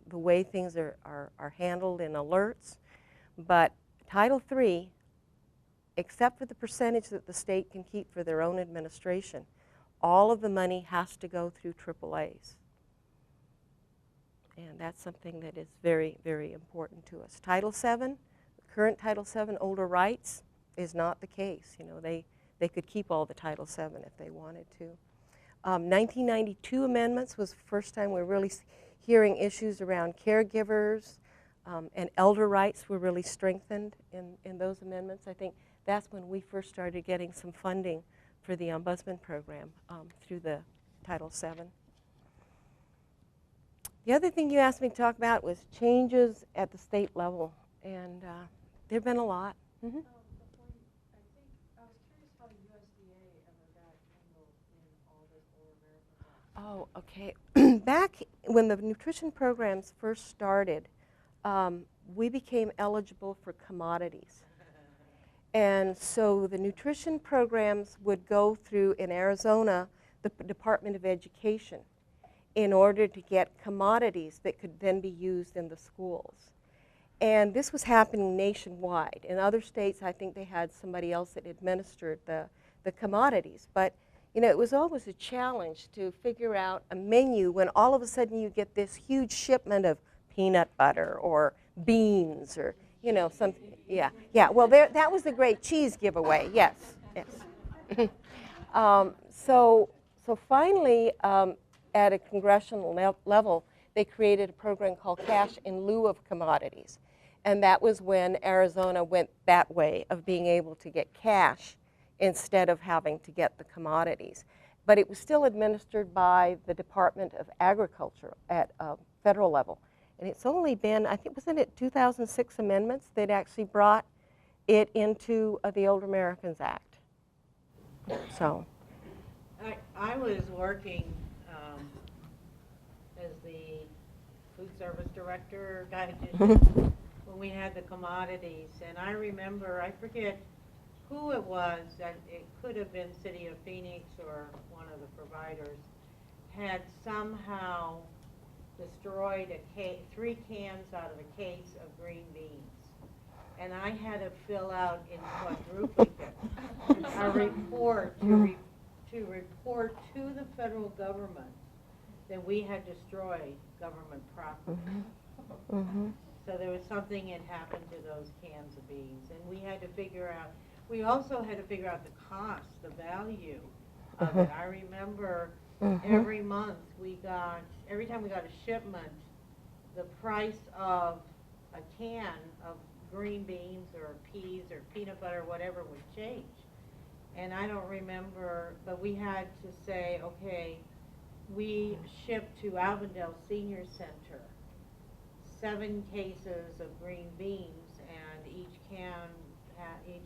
the way things are handled in alerts, but Title III, except for the percentage that the state can keep for their own administration, all of the money has to go through AAAs. And that's something that is very, very important to us. Title VII, current Title VII, older rights, is not the case. You know, they could keep all the Title VII if they wanted to. 1992 amendments was the first time we were really hearing issues around caregivers, and elder rights were really strengthened in those amendments. I think that's when we first started getting some funding for the Ombudsman program through the Title VII. The other thing you asked me to talk about was changes at the state level, and there have been a lot. Mm-hmm. Before you, I was curious how the USDA ever got tangled in all this Old American stuff. Oh, okay. Back when the nutrition programs first started, we became eligible for commodities. And so the nutrition programs would go through, in Arizona, the Department of Education in order to get commodities that could then be used in the schools. And this was happening nationwide. In other states, I think they had somebody else that administered the commodities. But you know, it was always a challenge to figure out a menu when all of a sudden you get this huge shipment of peanut butter or beans or, you know, something. Yeah, yeah. Well, that was the great cheese giveaway. Yes, yes. So finally, at a congressional level, they created a program called Cash in Lieu of Commodities. And that was when Arizona went that way of being able to get cash instead of having to get the commodities. But it was still administered by the Department of Agriculture at a federal level. And it's only been, I think, wasn't it 2006 amendments that actually brought it into the Older Americans Act. So. I was working as the food service director when we had the commodities, and I remember, I forget who it was, that it could have been City of Phoenix or one of the providers, had somehow destroyed 3 cans out of a case of green beans. And I had to fill out in quadruplicate a report to report to the federal government that we had destroyed government property. Mm-hmm. So there was something had happened to those cans of beans, and we had to figure out, we also had to figure out the cost, the value of it. I remember every month every time we got a shipment, the price of a can of green beans or peas or peanut butter or whatever would change. And I don't remember, but we had to say, okay, we shipped to Avondale Senior Center 7 cases of green beans, and each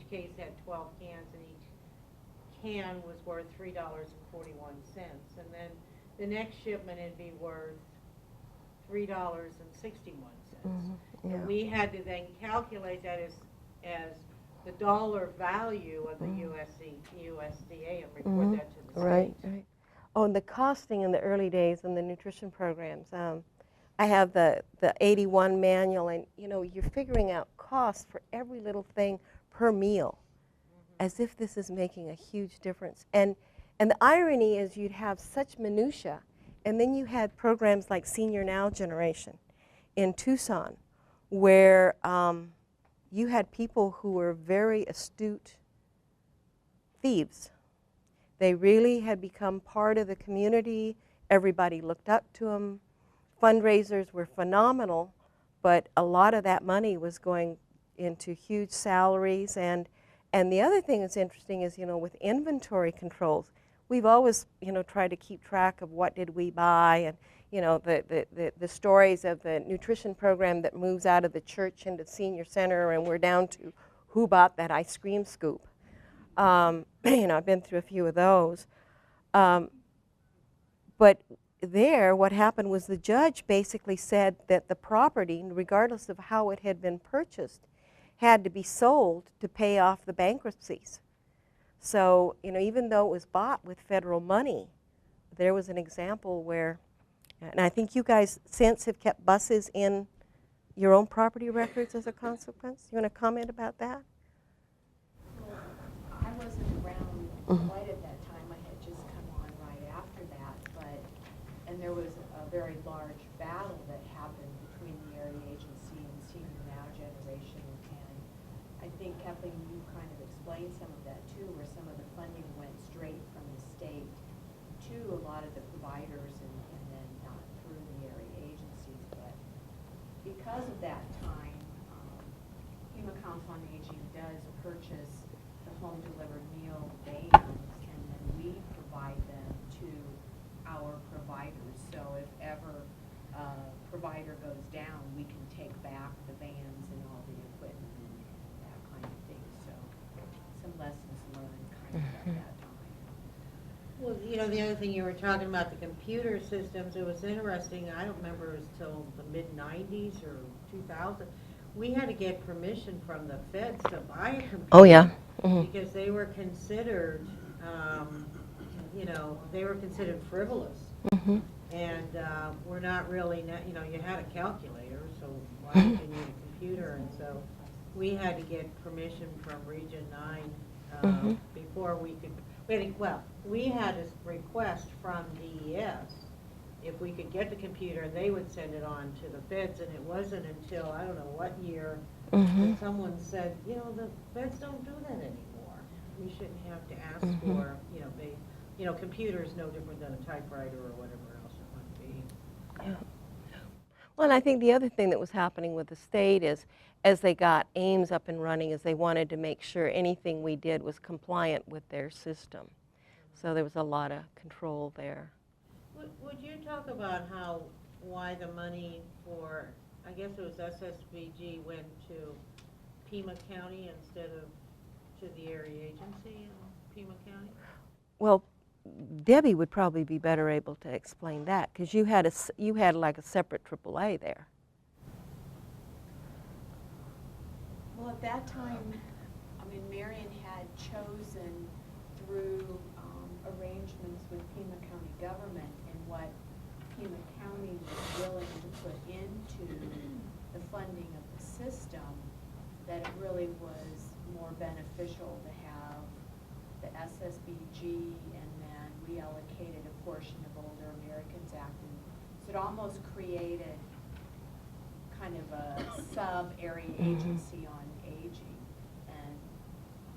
case had 12 cans, and each can was worth $3.41. And then the next shipment would be worth $3.61. Yeah. And we had to then calculate that as the dollar value of the USDA and report that to the Right, state. right. Oh, and the costing in the early days in the nutrition programs. I have the 81 manual, and you know, you're figuring out costs for every little thing per meal, as if this is making a huge difference. And the irony is you'd have such minutia, and then you had programs like Senior Now Generation in Tucson, where you had people who were very astute thieves. They really had become part of the community. Everybody looked up to them. Fundraisers were phenomenal, but a lot of that money was going into huge salaries. And the other thing that's interesting is, you know, with inventory controls, we've always, you know, tried to keep track of what did we buy, and, you know, the stories of the nutrition program that moves out of the church into the senior center, and we're down to who bought that ice cream scoop. You know, I've been through a few of those. But there, what happened was the judge basically said that the property, regardless of how it had been purchased, had to be sold to pay off the bankruptcies. So, you know, even though it was bought with federal money, there was an example where, and I think you guys since have kept buses in your own property records as a consequence. You want to comment about that? Well, I wasn't around quite at that time. I had just come on right after that, and there was a very large battle that happened between the area agency and senior now generation, and I think, Kathleen, you kind of explained some of that too, where some of the funding went straight from the state to a lot of the providers and then not through the area agencies. But because of that time, Pima Council on Aging does purchase the home delivered meal vans, and then we provide them to our providers. So if ever a provider goes down, we can take back the vans and all the equipment and that kind of thing. So some lessons learned kind of at that time. Well, you know, the other thing you were talking about, the computer systems, it was interesting. I don't remember it was till the mid-90s or 2000. We had to get permission from the feds to buy a computer. Oh, yeah. Mm-hmm. Because they were considered, you know, they were considered frivolous. Mm-hmm. And we're not really, you know, you had a calculator, so why would you need a computer? And so we had to get permission from Region 9 before we could, we had a request from DES if we could get the computer, they would send it on to the feds, and it wasn't until, I don't know what year, that someone said, you know, the feds don't do that anymore. We shouldn't have to ask for, you know, computers no different than a typewriter or whatever else it might be. Yeah. Well, and I think the other thing that was happening with the state is, as they got Ames up and running, is they wanted to make sure anything we did was compliant with their system. So there was a lot of control there. Would you talk about why the money for, I guess it was SSBG, went to Pima County instead of to the area agency in Pima County? Well, Debbie would probably be better able to explain that, because you had like a separate AAA there. Well, at that time, I mean, Marion had chosen through arrangements with Pima County government and what Pima County was willing to put into the funding of the system, that it really was more beneficial to have the SSBG, and then we allocated a portion of Older Americans Act, and so it almost created kind of a sub-area agency on aging, and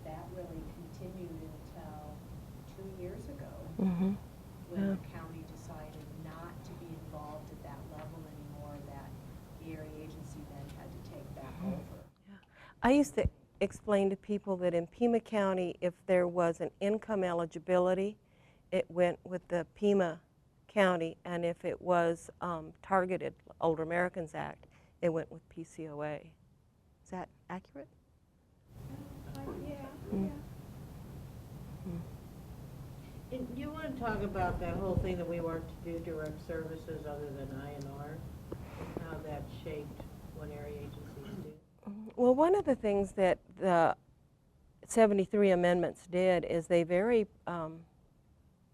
that really continued until 2 years ago, when the county decided not to be involved at that level anymore, that the area agency then had to take back over. Yeah. I used to explain to people that in Pima County, if there was an income eligibility, it went with the Pima County, and if it was targeted Older Americans Act, it went with PCOA. Is that accurate? Yeah. And you want to talk about that whole thing that we weren't to do direct services other than INR, and how that shaped what area agencies do? Well, one of the things that the 73 amendments did is they very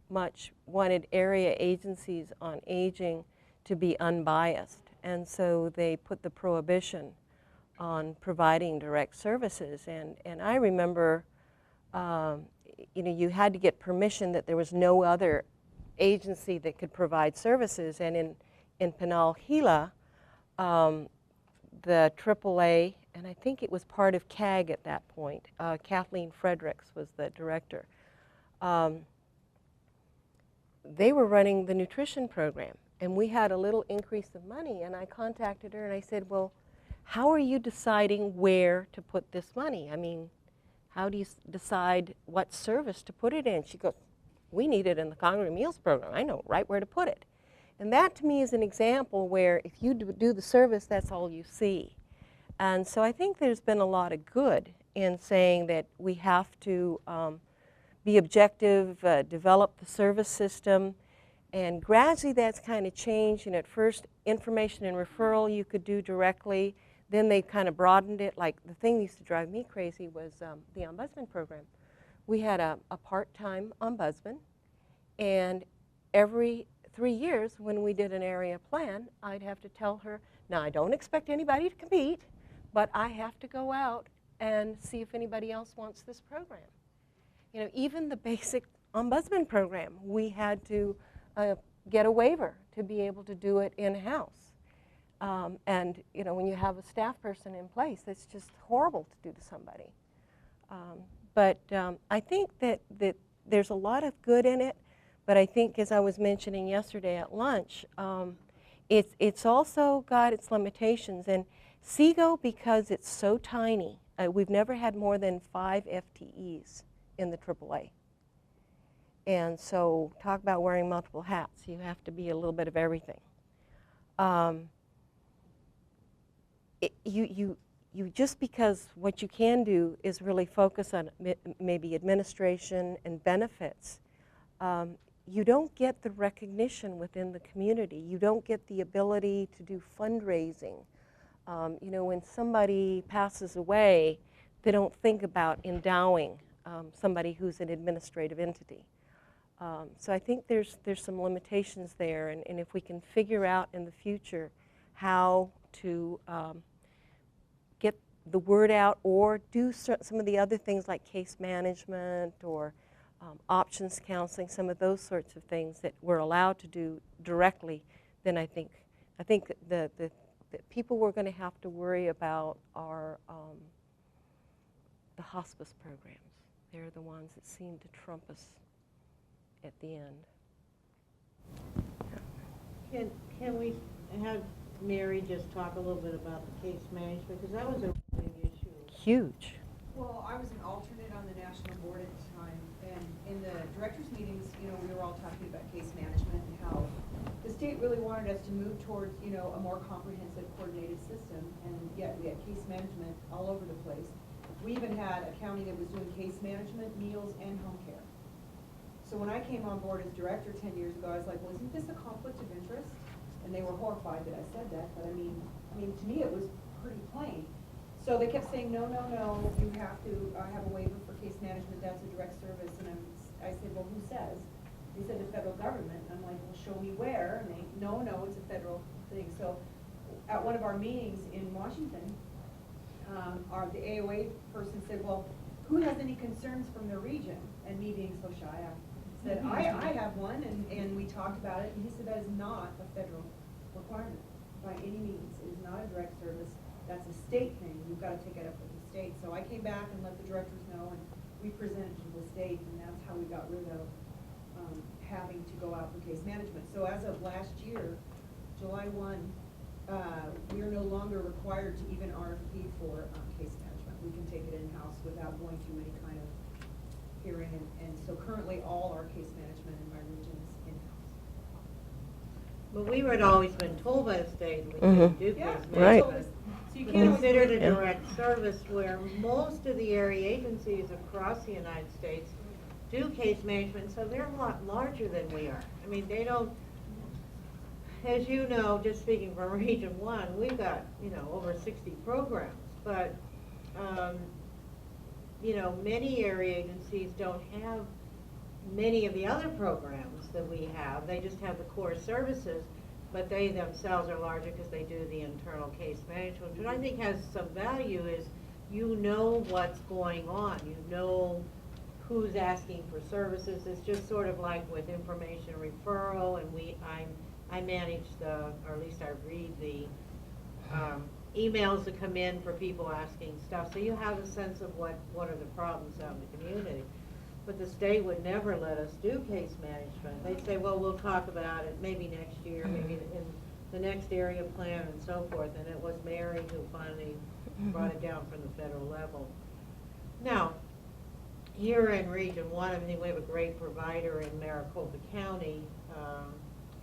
much wanted area agencies on aging to be unbiased. And so they put the prohibition on providing direct services. And I remember, you know, you had to get permission that there was no other agency that could provide services. And in Pinal Gila, the AAA, and I think it was part of CAG at that point, Kathleen Fredericks was the director. They were running the nutrition program, and we had a little increase of money, and I contacted her and I said, well, how are you deciding where to put this money? I mean, how do you decide what service to put it in? She goes, we need it in the Congress Meals Program. I know right where to put it. And that to me is an example where if you do the service, that's all you see. And so I think there's been a lot of good in saying that we have to be objective, develop the service system, and gradually that's kind of changed. And at first, information and referral you could do directly. Then they kind of broadened it. Like the thing that used to drive me crazy was the ombudsman program, we had a part-time ombudsman, and every 3 years when we did an area plan, I'd have to tell her, now I don't expect anybody to compete, but I have to go out and see if anybody else wants this program. You know, even the basic ombudsman program, we had to get a waiver to be able to do it in-house. And you know, when you have a staff person in place, it's just horrible to do to somebody. But I think that there's a lot of good in it, but I think, as I was mentioning yesterday at lunch, it's also got its limitations. And SEGO, because it's so tiny, we've never had more than 5 FTEs in the AAA. And so talk about wearing multiple hats. You have to be a little bit of everything. You just, because what you can do is really focus on maybe administration and benefits, you don't get the recognition within the community. You don't get the ability to do fundraising. You know, when somebody passes away, they don't think about endowing somebody who's an administrative entity. So I think there's some limitations there, and if we can figure out in the future how to get the word out or do some of the other things like case management or options counseling, some of those sorts of things that we're allowed to do directly, then I think the people we're going to have to worry about are the hospice programs. They're the ones that seem to trump us at the end. Can we have Mary just talk a little bit about the case management, because that was a big issue. Huge. Well, I was an alternate on the national board at the time, and in the directors' meetings, you know, we were all talking about case management and how the state really wanted us to move towards, you know, a more comprehensive, coordinated system, and yet we had case management all over the place. We even had a county that was doing case management, meals, and home care. So when I came on board as director 10 years ago, I was like, well, isn't this a conflict of interest? And they were horrified that I said that, but I mean, to me it was pretty plain. So they kept saying, no, you have to have a waiver for case management, that's a direct service. And I said, well, who says? They said the federal government. And I'm like, well, show me where. And they, no, it's a federal thing. So at one of our meetings in Washington, the AOA person said, well, who has any concerns from their region? And me being so shy, I said, I have one, and we talked about it, and he said that is not a federal requirement by any means. It is not a direct service. That's a state thing. You've got to take it up with the state. So I came back and let the directors know, and we presented to the state, and that's how we got rid of having to go out for case management. So as of last year, July 1, we are no longer required to even RFP for case management. We can take it in-house without going through any kind of hearing, and so currently all our case management in my region is in-house. But we had always been told by the state we couldn't do case Right. management. So you can't always Considered a Yeah. direct service, where most of the area agencies across the United States do case management, so they're a lot larger than we are. I mean, they don't, as you know, just speaking from Region 1, we've got, you know, over 60 programs, but you know, many area agencies don't have many of the other programs that we have. They just have the core services, but they themselves are larger because they do the internal case management. What I think has some value is you know what's going on. You know who's asking for services. It's just sort of like with information referral, and I manage or at least I read the emails that come in for people asking stuff, so you have a sense of what are the problems out in the community. But the state would never let us do case management. They'd say, well, we'll talk about it maybe next year, maybe in the next area plan and so forth. And it was Mary who finally brought it down from the federal level. Now, here in Region 1, I think we have a great provider in Maricopa County,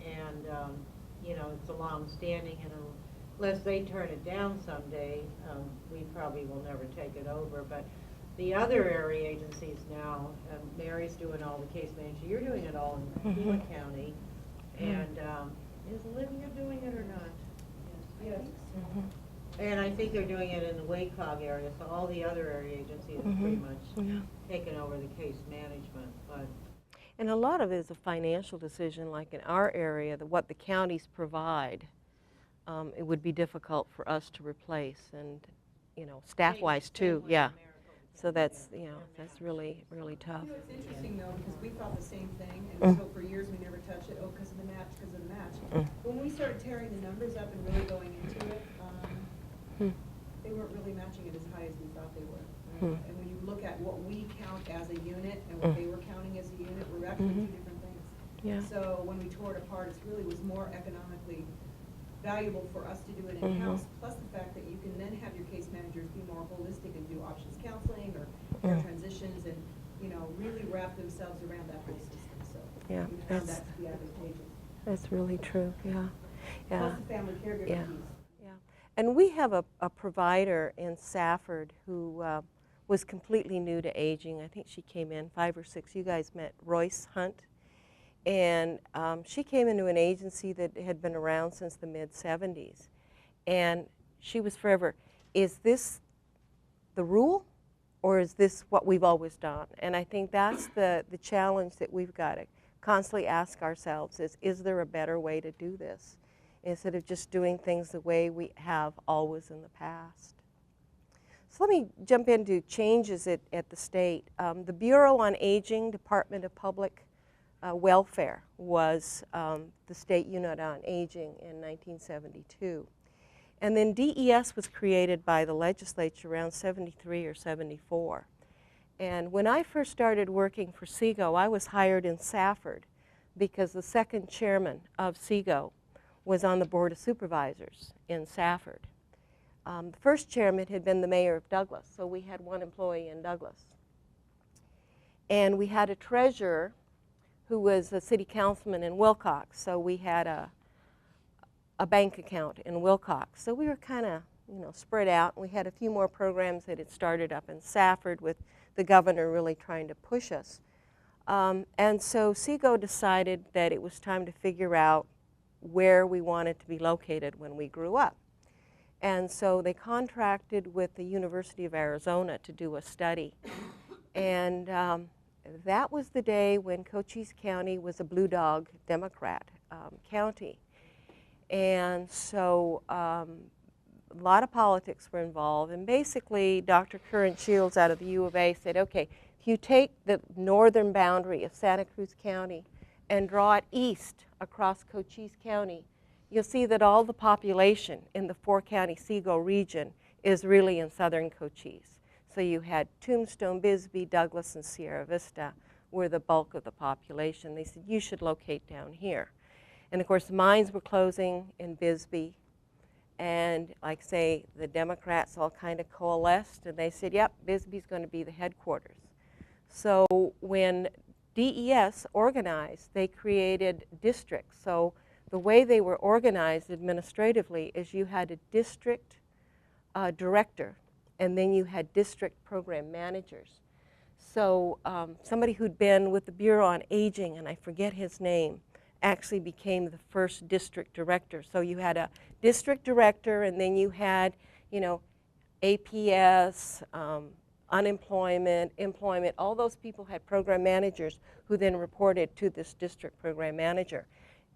and you know, it's a long-standing, and unless they turn it down someday, we probably will never take it over. But the other area agencies now, Mary's doing all the case management. You're doing it all in Pima County. And is Olivia doing it or not? Yes. And I think they're doing it in the WACOG area, so all the other area agencies have pretty much Yeah. taken over the case management, but And a lot of it is a financial decision, like in our area, what the counties provide, it would be difficult for us to replace, and, you know, staff-wise too, same yeah. with Maricopa So County, that's, yeah. you know, They're that's mapped. really, really tough. You know, it's interesting though, because we thought the same thing, Mm. and so for years we never touched it, oh, because of the match, because of the match. Mm. When we started tearing the numbers up and really going into it, Hmm. they weren't really matching it as high as we thought they were. Hmm. And when you look at what we count as a unit and what Mm. they were counting as a unit, we're actually Mhm. two different things. Yeah. So when we tore it apart, it really was more economically valuable for us to do it Mhm. in-house, plus the fact that you can then have your case managers be more holistic and do options counseling or care Mm. transitions and, you know, really wrap themselves around that whole system, so. Yeah, We found that's- that to be advantageous. That's really true, yeah. Yeah. Plus the family caregiver Yeah. piece. Yeah, and we have a provider in Safford who was completely new to aging. I think she came in 5 or 6. You guys met Royce Hunt, and she came into an agency that had been around since the mid-70s, and she was forever, is this the rule, or is this what we've always done? And I think that's the challenge that we've got to constantly ask ourselves is there a better way to do this, instead of just doing things the way we have always in the past. So let me jump into changes at the state. The Bureau on Aging, Department of Public Welfare, was the state unit on aging in 1972. And then DES was created by the legislature around 73 or 74. And when I first started working for SEGO, I was hired in Safford because the second chairman of SEGO was on the Board of Supervisors in Safford. The first chairman had been the mayor of Douglas, so we had one employee in Douglas. And we had a treasurer who was a city councilman in Wilcox, so we had a bank account in Wilcox. So we were kind of, you know, spread out. We had a few more programs that had started up in Safford with the governor really trying to push us. And so SEGO decided that it was time to figure out where we wanted to be located when we grew up. And so they contracted with the University of Arizona to do a study. And that was the day when Cochise County was a Blue Dog Democrat county. And so a lot of politics were involved. And basically, Dr. Curran Shields out of the U of A said, okay, if you take the northern boundary of Santa Cruz County and draw it east across Cochise County, you'll see that all the population in the 4-county SEGO region is really in southern Cochise. So you had Tombstone, Bisbee, Douglas, and Sierra Vista were the bulk of the population. They said, you should locate down here. And of course, the mines were closing in Bisbee. And like say, the Democrats all kind of coalesced and they said, yep, Bisbee's going to be the headquarters. So when DES organized, they created districts. So the way they were organized administratively is you had a district director, and then you had district program managers. So somebody who'd been with the Bureau on Aging, and I forget his name, actually became the first district director. So you had a district director, and then you had, you know, APS, unemployment, employment, all those people had program managers who then reported to this district program manager.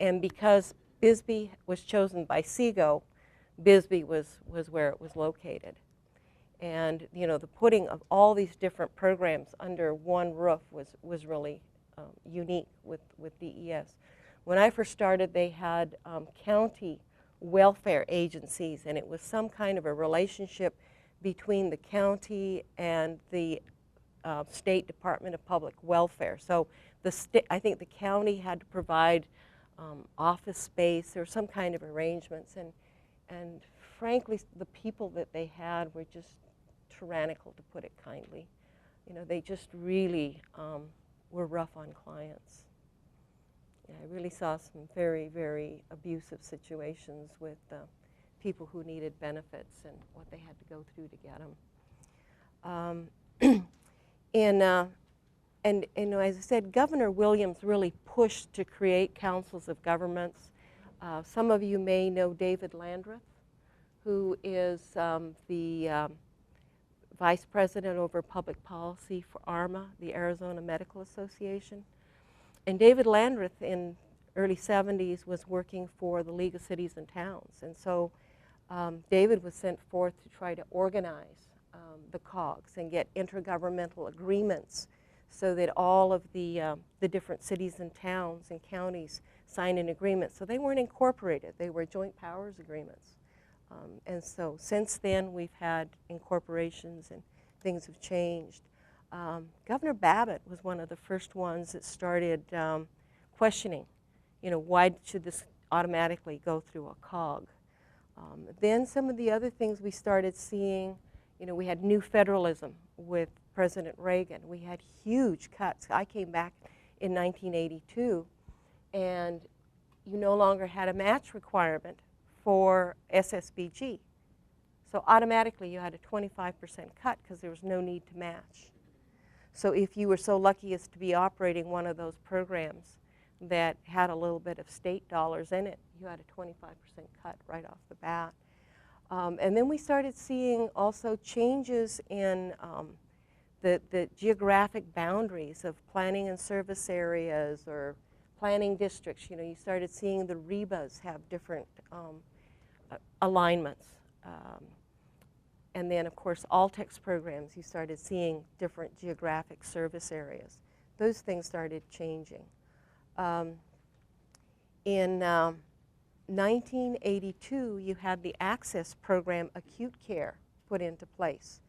And because Bisbee was chosen by SEGO, Bisbee was where it was located. And you know, the putting of all these different programs under one roof was really unique with DES. When I first started, they had county welfare agencies, and it was some kind of a relationship between the county and the State Department of Public Welfare. So I think the county had to provide office space or some kind of arrangements, and frankly, the people that they had were just tyrannical, to put it kindly. You know, they just really were rough on clients. Yeah, I really saw some very, very abusive situations with people who needed benefits and what they had to go through to get them. And you know, as I said, Governor Williams really pushed to create councils of governments. Some of you may know David Landreth, who is the vice president over public policy for ARMA, the Arizona Medical Association. And David Landreth in early 70s was working for the League of Cities and Towns. And so David was sent forth to try to organize the COGS and get intergovernmental agreements so that all of the different cities and towns and counties signed an agreement. So they weren't incorporated, they were joint powers agreements. And so since then we've had incorporations and things have changed. Governor Babbitt was one of the first ones that started questioning, you know, why should this automatically go through a COG? Then some of the other things we started seeing, you know, we had new federalism with President Reagan. We had huge cuts. I came back in 1982, and you no longer had a match requirement for SSBG. So automatically you had a 25% cut because there was no need to match. So if you were so lucky as to be operating one of those programs that had a little bit of state dollars in it, you had a 25% cut right off the bat. And then we started seeing also changes in the geographic boundaries of planning and service areas or planning districts. You know, you started seeing the REBAs have different alignments. And then, of course, Altex programs, you started seeing different geographic service areas. Those things started changing. In 1982, you had the Access program, acute care, put into place.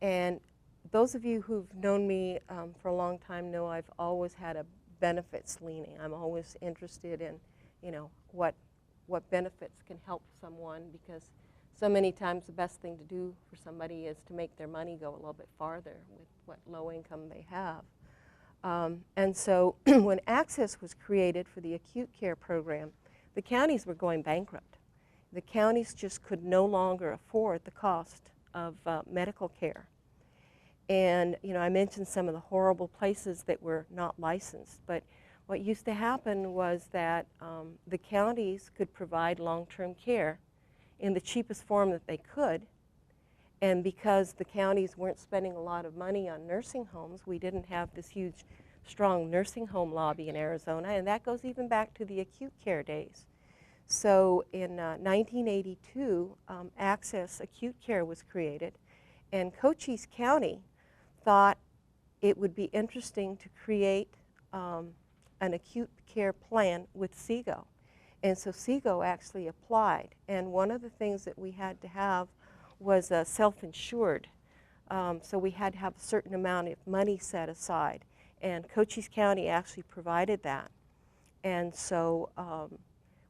And those of you who've known me for a long time know I've always had a benefits leaning. I'm always interested in, you know, what benefits can help someone, because so many times the best thing to do for somebody is to make their money go a little bit farther with what low income they have. And so when Access was created for the acute care program, the counties were going bankrupt. The counties just could no longer afford the cost of medical care. And you know, I mentioned some of the horrible places that were not licensed, but what used to happen was that the counties could provide long-term care in the cheapest form that they could, and because the counties weren't spending a lot of money on nursing homes, we didn't have this huge, strong nursing home lobby in Arizona, and that goes even back to the acute care days. So in 1982, Access Acute Care was created, and Cochise County thought it would be interesting to create an acute care plan with SEGO. And so SEGO actually applied, and one of the things that we had to have was self-insured. So we had to have a certain amount of money set aside, and Cochise County actually provided that. And so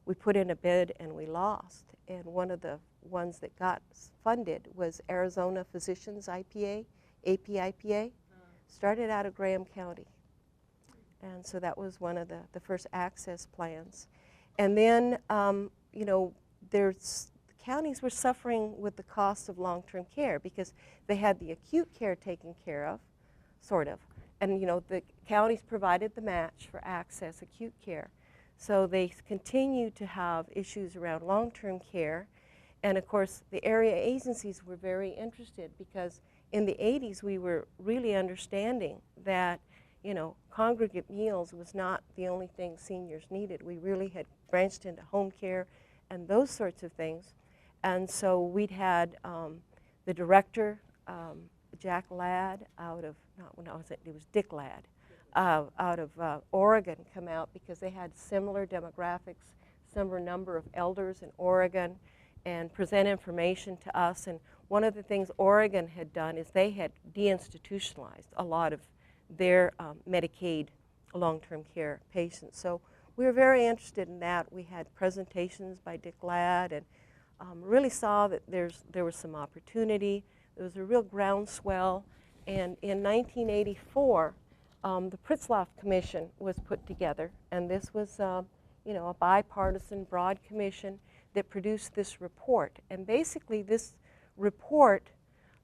we put in a bid and we lost, and one of the ones that got funded was Arizona Physicians APIPA, started out of Graham County. And so that was one of the first access plans. And then, you know, counties were suffering with the cost of long-term care because they had the acute care taken care of, sort of. And, you know, the counties provided the match for Access Acute Care. So they continued to have issues around long-term care. And, of course, the area agencies were very interested because in the 80s we were really understanding that, you know, congregate meals was not the only thing seniors needed. We really had branched into home care and those sorts of things. And so we'd had the director, Jack Ladd, out of, it was Dick Ladd, out of Oregon come out because they had similar demographics, similar number of elders in Oregon, and present information to us. And one of the things Oregon had done is they had deinstitutionalized a lot of their Medicaid long-term care patients. So we were very interested in that. We had presentations by Dick Ladd and really saw that there was some opportunity. There was a real groundswell. And in 1984, the Pritzloff Commission was put together. And this was you know, a bipartisan, broad commission that produced this report. And basically this report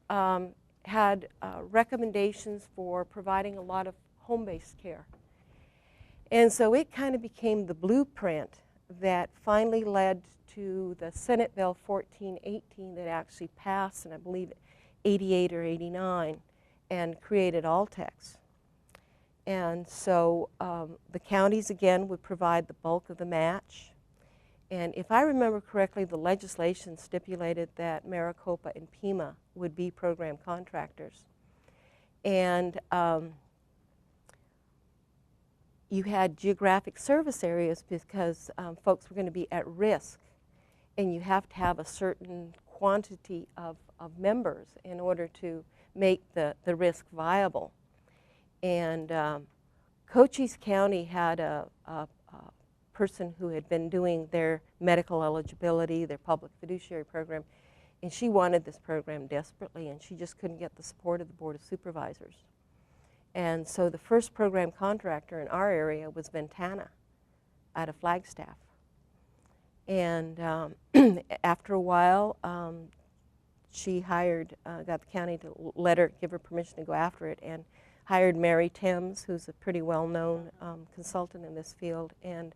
had recommendations for providing a lot of home-based care. And so it kind of became the blueprint that finally led to the Senate Bill 1418 that actually passed in, I believe, 88 or 89 and created Altex. And so the counties, again, would provide the bulk of the match. And if I remember correctly, the legislation stipulated that Maricopa and Pima would be program contractors. And you had geographic service areas because folks were going to be at risk. And you have to have a certain quantity of members in order to make the risk viable. And Cochise County had a person who had been doing their medical eligibility, their public fiduciary program, and she wanted this program desperately, and she just couldn't get the support of the Board of Supervisors. And so the first program contractor in our area was Ventana out of Flagstaff. And after a while, she hired, got the county to let her, give her permission to go after it, and hired Mary Timms, who's a pretty well-known consultant in this field. And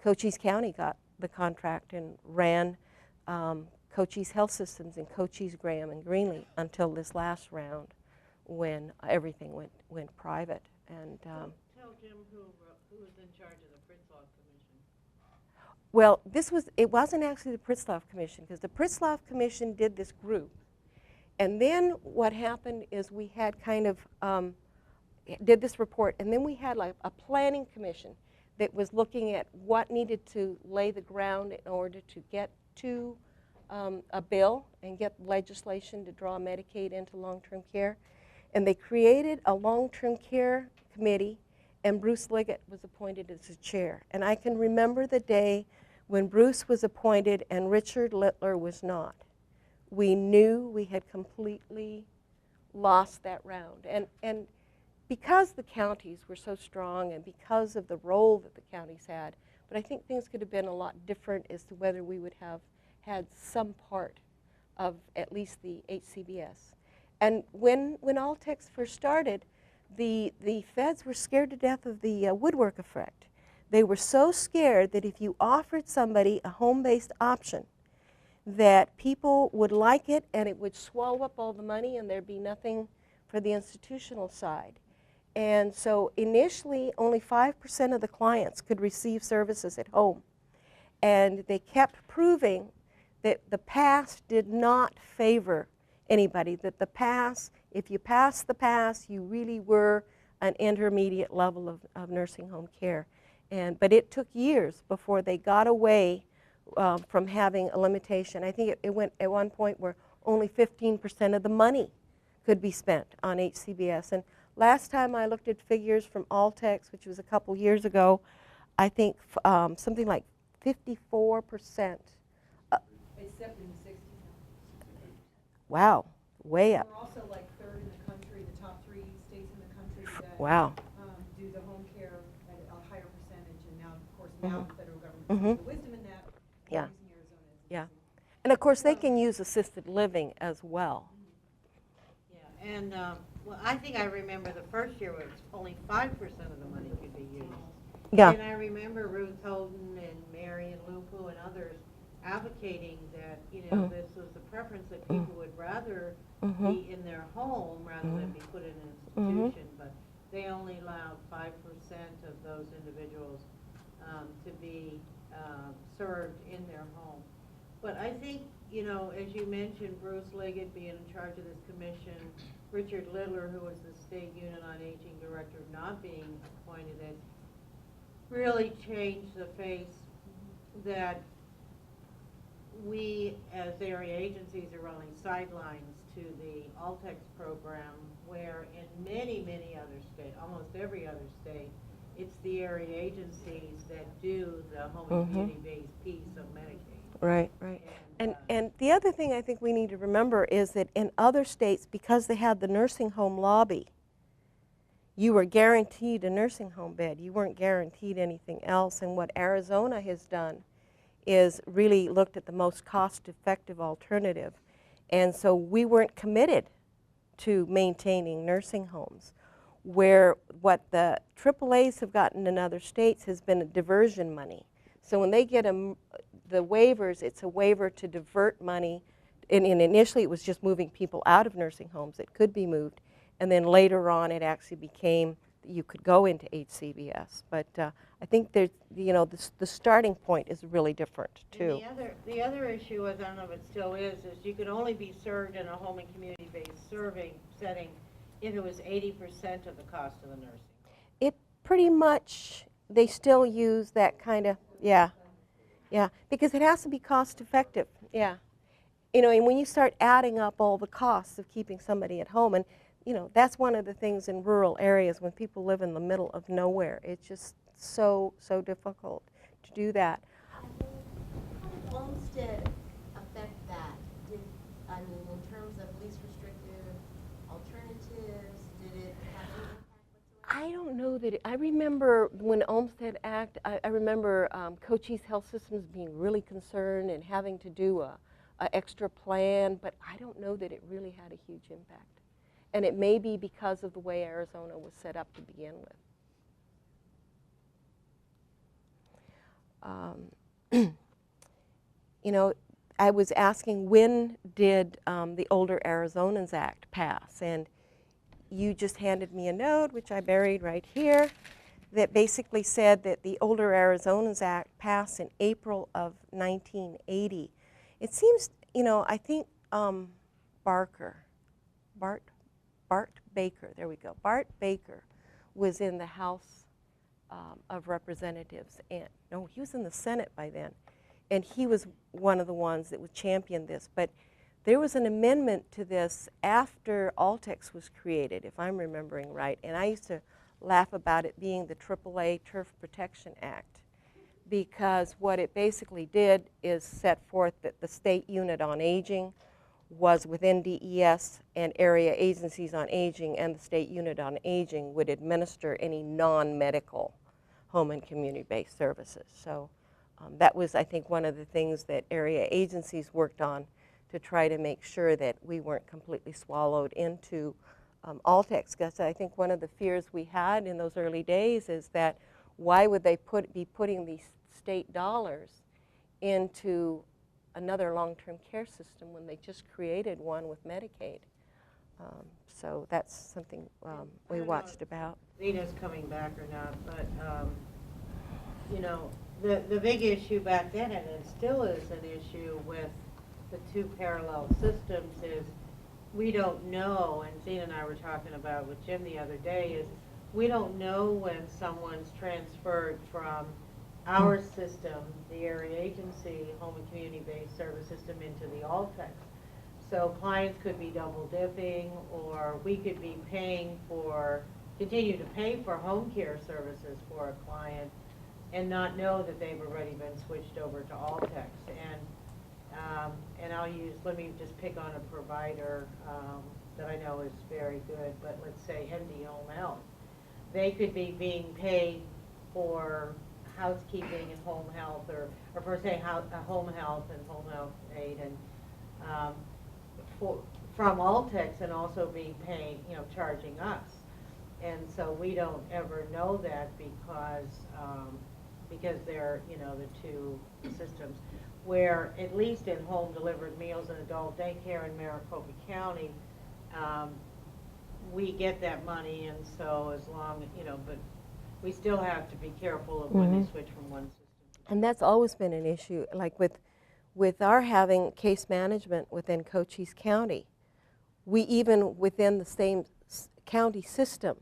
Cochise County got the contract and ran Cochise Health Systems in Cochise, Graham, and Greenlee until this last round when everything went private. And Tell Jim who was in charge of the Pritzloff Commission. well, it wasn't actually the Pritzloff Commission, because the Pritzloff Commission did this group. And then what happened is we had kind of, did this report, and then we had like a planning commission that was looking at what needed to lay the ground in order to get to a bill and get legislation to draw Medicaid into long-term care. And they created a long-term care committee, and Bruce Liggett was appointed as the chair. And I can remember the day when Bruce was appointed and Richard Littler was not. We knew we had completely lost that round. And because the counties were so strong and because of the role that the counties had, but I think things could have been a lot different as to whether we would have had some part of at least the HCBS. And when Altex first started, the feds were scared to death of the woodwork effect. They were so scared that if you offered somebody a home-based option, that people would like it and it would swallow up all the money and there'd be nothing for the institutional side. And so initially, only 5% of the clients could receive services at home. And they kept proving that the pass did not favor anybody, that the pass, if you passed the pass, you really were an intermediate level of nursing home care. But it took years before they got away from having a limitation. I think it went at one point where only 15% of the money could be spent on HCBS. And last time I looked at figures from Altex, which was a couple years ago, I think something like 54%. It's 70 to 60. Wow, way up. We're also like third in the country, the top 3 states in the country that Wow. Do the home care at a higher percentage. And now, of course, now the federal government Mhm. has the wisdom in that. Yeah. Using Arizona as an Yeah. example. And of course, they can use assisted living as well. Yeah, and well, I think I remember the first year was only 5% of the money could be used. Yeah. And I remember Ruth Holden and Mary and Lupu and others advocating that, this was the preference that people would rather be in their home rather than be put in an institution. But they only allowed 5% of those individuals to be served in their home. But I think, as you mentioned, Bruce Liggett being in charge of this commission, Richard Littler, who was the State Unit on Aging Director, not being appointed, it really changed the face that we as area agencies are only sidelines to the Altex program, where in many, many other states, almost every other state, it's the area agencies that do the home and community-based piece of Medicaid. Right, right. And the other thing I think we need to remember is that in other states, because they had the nursing home lobby, you were guaranteed a nursing home bed. You weren't guaranteed anything else. And what Arizona has done is really looked at the most cost-effective alternative. And so we weren't committed to maintaining nursing homes, where what the AAAs have gotten in other states has been a diversion money. So when they get the waivers, it's a waiver to divert money. And initially, it was just moving people out of nursing homes. It could be moved. And then later on, it actually became that you could go into HCBS. But I think there's, the starting point is really different, too. And the other issue, as I don't know if it still is you could only be served in a home and community-based setting if it was 80% of the cost of the nursing. It pretty much, they still use that kind of, yeah, because it has to be cost effective, yeah. And when you start adding up all the costs of keeping somebody at home, and that's one of the things in rural areas when people live in the middle of nowhere. It's just so difficult to do that. How did Olmsted affect that? In terms of least restrictive alternatives, did it have any impact whatsoever? I don't know that I remember when Olmsted Act, I remember Cochise Health Systems being really concerned and having to do a extra plan, but I don't know that it really had a huge impact. And it may be because of the way Arizona was set up to begin with. I was asking, when did the Older Arizonans Act pass? And you just handed me a note, which I buried right here, that basically said that the Older Arizonans Act passed in April of 1980. It seems, I think Bart Baker, there we go. Bart Baker was in the House of Representatives, and no, he was in the Senate by then, and he was one of the ones that would champion this. But there was an amendment to this after Altex was created, if I'm remembering right, and I used to laugh about it being the AAA Turf Protection Act, because what it basically did is set forth that the State Unit on Aging was within DES and area agencies on aging, and the State Unit on Aging would administer any non-medical home and community-based services. So that was, I think, one of the things that area agencies worked on to try to make sure that we weren't completely swallowed into Altex. Because I think one of the fears we had in those early days is that why would they be putting these state dollars into another long-term care system when they just created one with Medicaid? So that's something we watched about. Zena's coming back or not, but the big issue back then, and it still is an issue with the two parallel systems, is we don't know, and Zena and I were talking about with Jim the other day, is we don't know when someone's transferred from our system, the area agency, home and community-based service system, into the Altex. So clients could be double dipping, or we could be continue to pay for home care services for a client and not know that they've already been switched over to Altex. And let me just pick on a provider that I know is very good, but let's say MD Home Health. They could be being paid for housekeeping and home health, or for say home health and home health aid, and from Altex, and also being paid, charging us. And so we don't ever know that because they're, the two systems. Where at least in home delivered meals and adult daycare in Maricopa County, we get that money, and so as long, but we still have to be careful of when they switch from one system. And that's always been an issue, like with our having case management within Cochise County. We even within the same county system,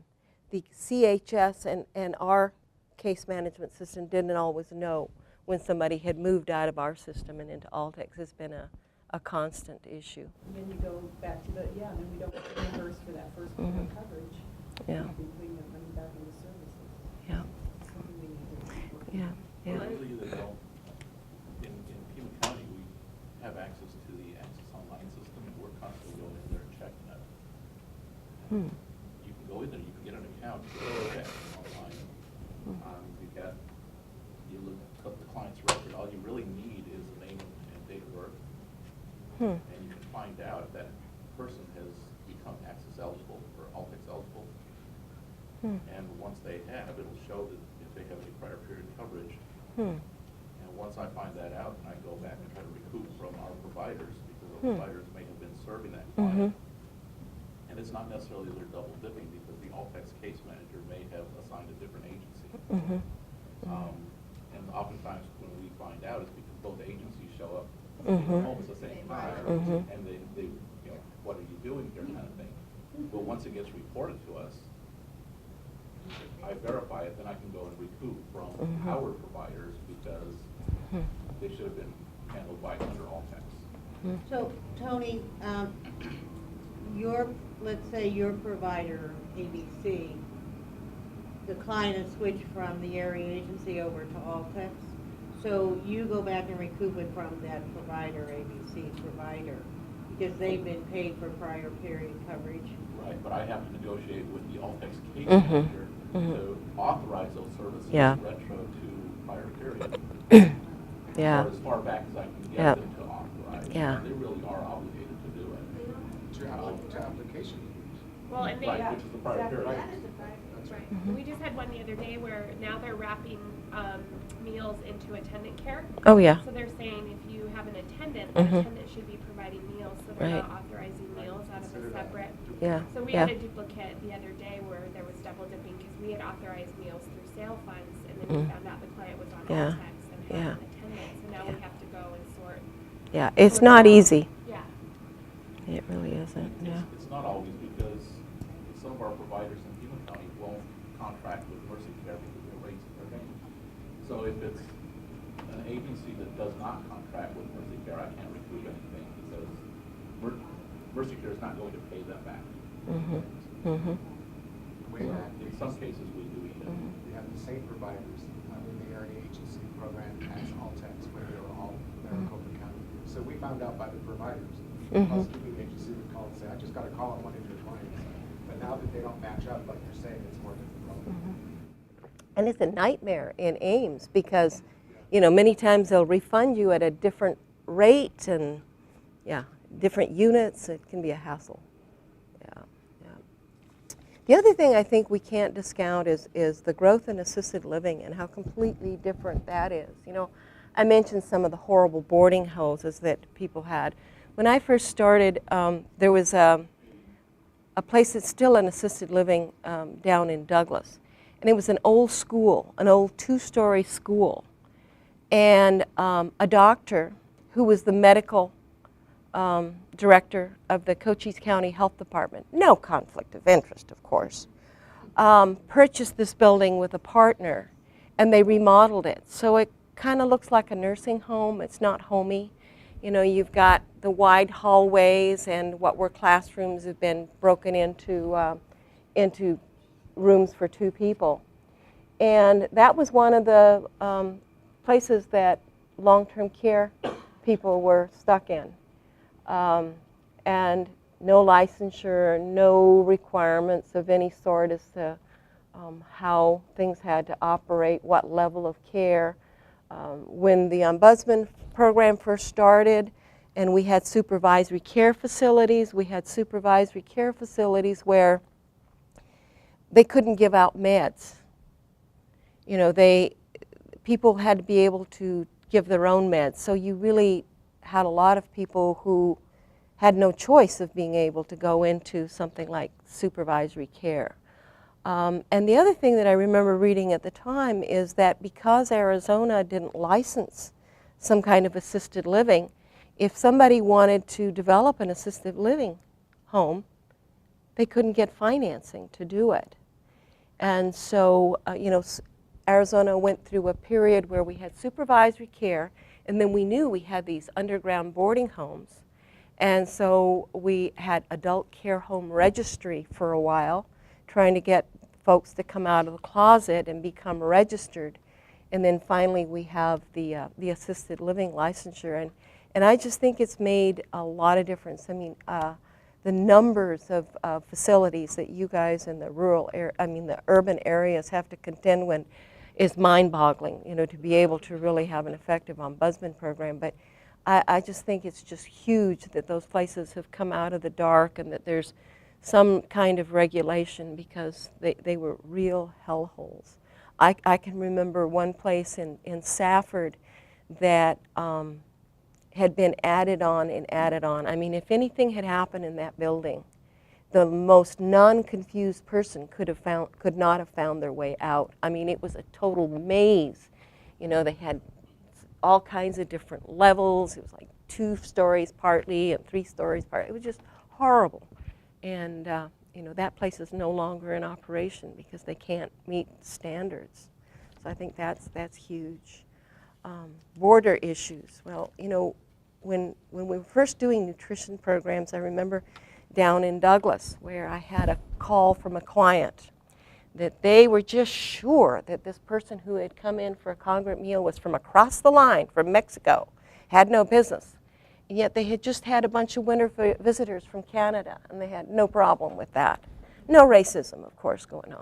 the CHS and our case management system didn't always know when somebody had moved out of our system and into Altex. Has been a constant issue. And then you go back to and then we don't reimburse for that first week of coverage. Yeah. We've been putting that money back into services. Yeah. Something we need to work on. Yeah. Well, usually they don't. In Pima County, we have access to the Access Online system, and we're constantly going in there and checking it. You can go in there, you can get an account, you can check online. You look up the client's record. All you really need is the name and date of birth, and you can find out if that person has become Access eligible or Altex eligible. And once they have, it'll show that if they have any prior period coverage, once I find that out, and I go back and try to recoup from our providers, because our providers may have been serving that client. And it's not necessarily they're double dipping, because the Altex case manager may have assigned a different agency. And oftentimes when we find out, it's because both agencies show up in the home at the same time, and they, you know, what are you doing here, kind of thing. But once it gets reported to us, I verify it, then I can go and recoup from our providers, because they should have been handled by under Altex. So, Tony, let's say your provider, ABC, the client has switched from the area agency over to Altex. So you go back and recoup it from that provider, ABC provider, because they've been paid for prior period coverage. Right, but I have to negotiate with the Altex case manager to authorize those services retro to prior period. Yeah. Or as far back as I can get them to authorize. Yeah. And they really are obligated to do it. To application. Well, and they, Right, which is the prior period. right. We just had one the other day where now they're wrapping meals into attendant care. Oh, yeah. So they're saying if you have an attendant, the attendant should be providing meals, so they're Right. not authorizing meals out of a separate. Yeah. So we had a duplicate the other day where there was double dipping because we had authorized meals through sale funds, and then we found out the client was on Yeah. Altex and had an attendant, so now we have to go and sort. Yeah, it's not easy. Yeah. It really isn't, yeah. It's not always, because some of our providers in Human County won't contract with Mercy Care because of the rates that they're paying. So if it's an agency that does not contract with Mercy Care, I can't recoup anything, because Mercy Care is not going to pay them back. In some cases, we do even. We have the same providers in the area agency program as Altex, where they're all Maricopa County. So we found out by the providers. Housekeeping agency would call and say, I just got a call on one of your clients. But now that they don't match up, like you're saying, it's more difficult. And it's a nightmare in Ames because, you know, many times they'll refund you at a different rate and, different units. It can be a hassle. The other thing I think we can't discount is the growth in assisted living and how completely different that is. You know, I mentioned some of the horrible boarding houses that people had. When I first started, there was a place that's still an assisted living down in Douglas. And it was an old school, an old two-story school. And a doctor who was the medical director of the Cochise County Health Department, no conflict of interest, of course, purchased this building with a partner, and they remodeled it. So it kind of looks like a nursing home. It's not homey. You know, you've got the wide hallways, and what were classrooms have been broken into rooms for 2 people. And that was one of the places that long-term care people were stuck in. And no licensure, no requirements of any sort as to how things had to operate, what level of care. When the ombudsman program first started and we had supervisory care facilities, where they couldn't give out meds. You know, people had to be able to give their own meds. So you really had a lot of people who had no choice of being able to go into something like supervisory care. And the other thing that I remember reading at the time is that because Arizona didn't license some kind of assisted living, if somebody wanted to develop an assisted living home, they couldn't get financing to do it. And so, you know, Arizona went through a period where we had supervisory care, and then we knew we had these underground boarding homes. And so we had adult care home registry for a while, trying to get folks to come out of the closet and become registered. And then finally we have the assisted living licensure. And I just think it's made a lot of difference. I mean, the numbers of facilities that you guys in the the urban areas have to contend with is mind-boggling, you know, to be able to really have an effective ombudsman program. But I just think it's just huge that those places have come out of the dark and that there's some kind of regulation, because they were real hellholes. I can remember one place in Safford that had been added on and added on. I mean, if anything had happened in that building, the most non-confused person could not have found their way out. I mean, it was a total maze. You know, they had all kinds of different levels. It was like 2 stories partly and 3 stories partly. It was just horrible. And you know, that place is no longer in operation because they can't meet standards. So I think that's huge. Border issues. Well, you know, when we were first doing nutrition programs, I remember down in Douglas where I had a call from a client that they were just sure that this person who had come in for a congregate meal was from across the line from Mexico, had no business. And yet they had just had a bunch of winter visitors from Canada, and they had no problem with that. No racism, of course, going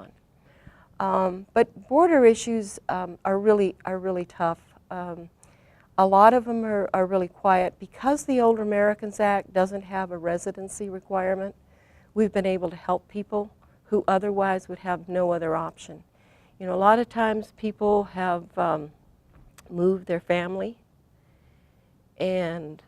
on. But border issues are really tough. A lot of them are really quiet. Because the Older Americans Act doesn't have a residency requirement, we've been able to help people who otherwise would have no other option. You know, a lot of times people have moved their family and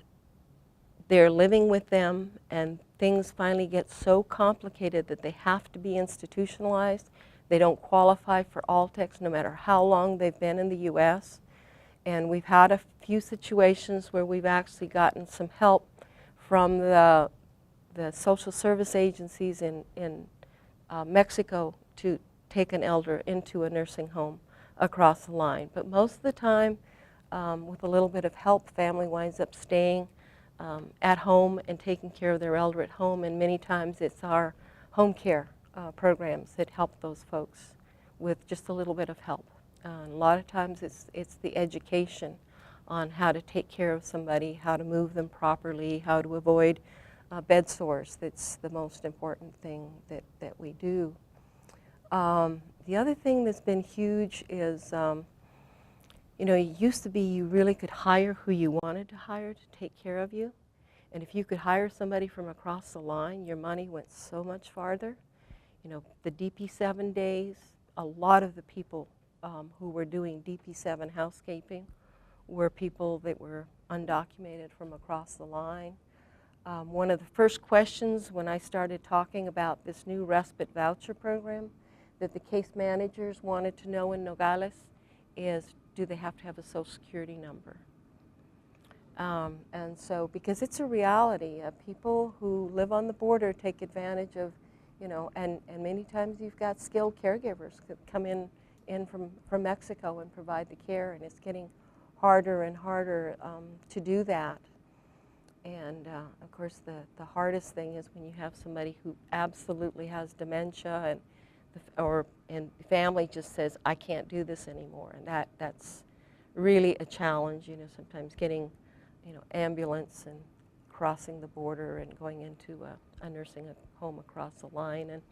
they're living with them, and things finally get so complicated that they have to be institutionalized. They don't qualify for Altex no matter how long they've been in the U.S. And we've had a few situations where we've actually gotten some help from the social service agencies in Mexico to take an elder into a nursing home across the line. But most of the time, with a little bit of help, family winds up staying at home and taking care of their elder at home. And many times it's our home care programs that help those folks with just a little bit of help. A lot of times it's the education on how to take care of somebody, how to move them properly, how to avoid bed sores. That's the most important thing that we do. The other thing that's been huge is, you know, it used to be you really could hire who you wanted to hire to take care of you. And if you could hire somebody from across the line, your money went so much farther. You know, the DP7 days, a lot of the people who were doing DP7 housekeeping were people that were undocumented from across the line. One of the first questions when I started talking about this new respite voucher program that the case managers wanted to know in Nogales is, do they have to have a Social Security number? And so, because it's a reality, people who live on the border take advantage of, you know, and many times you've got skilled caregivers that come in from Mexico and provide the care, and it's getting harder and harder to do that. And of course, the hardest thing is when you have somebody who absolutely has dementia, and the family just says, I can't do this anymore. And that's really a challenge, you know, sometimes getting, you know, ambulance and crossing the border and going into a nursing home across the line. And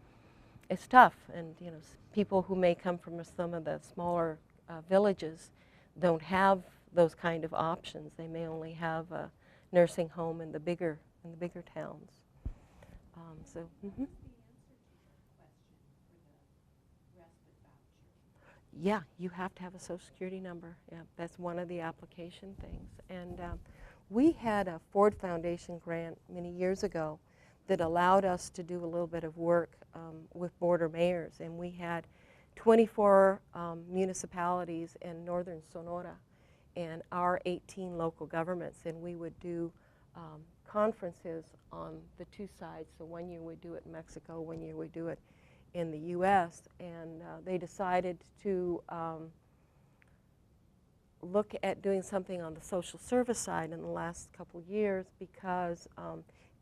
it's tough. And, you know, people who may come from some of the smaller villages don't have those kind of options. They may only have a nursing home in the bigger towns. Yeah, you have to have a Social Security number. Yeah, that's one of the application things. And we had a Ford Foundation grant many years ago that allowed us to do a little bit of work with border mayors. And we had 24 municipalities in northern Sonora and our 18 local governments. And we would do conferences on the 2 sides. So one year we'd do it in Mexico, one year we'd do it in the U.S., and they decided to look at doing something on the social service side in the last couple years, because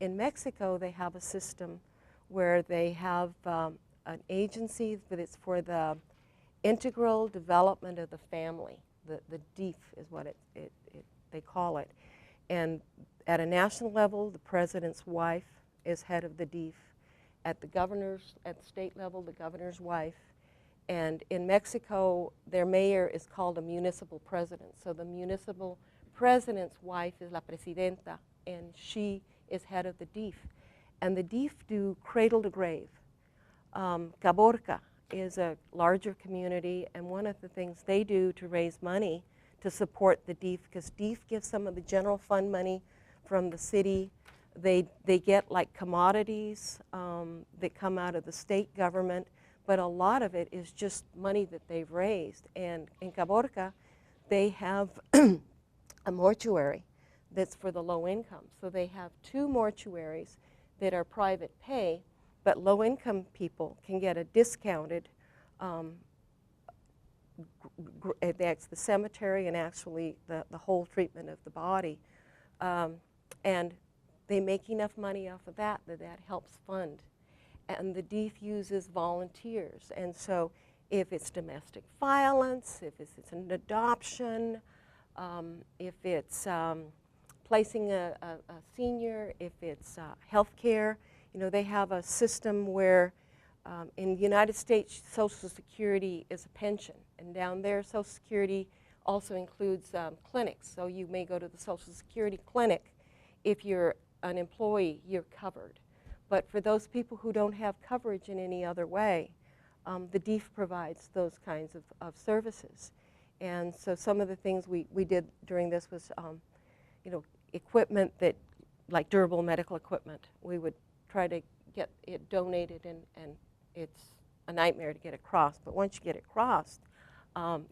in Mexico they have a system where they have an agency that is for the integral development of the family. The DEEF is what they call it. And at a national level, the president's wife is head of the DEEF. At the state level, the governor's wife. And in Mexico, their mayor is called a municipal president. So the municipal president's wife is la presidenta, and she is head of the DEEF. And the DEEF do cradle to grave. Caborca is a larger community, and one of the things they do to raise money to support the DEEF, because DEEF gives some of the general fund money from the city. They get like commodities that come out of the state government, but a lot of it is just money that they've raised. And in Caborca, they have a mortuary that's for the low income. So they have 2 mortuaries that are private pay, but low income people can get a discounted, that's the cemetery and actually the whole treatment of the body. And they make enough money off of that that helps fund. And the DEEF uses volunteers. And so if it's domestic violence, if it's an adoption, if it's placing a senior, if it's health care, you know, they have a system where in the United States, Social Security is a pension. And down there, Social Security also includes clinics. So you may go to the Social Security clinic. If you're an employee, you're covered. But for those people who don't have coverage in any other way, the DEEF provides those kinds of services. And so some of the things we did during this was, you know, equipment that, like durable medical equipment, we would try to get it donated, and it's a nightmare to get it crossed. But once you get it crossed,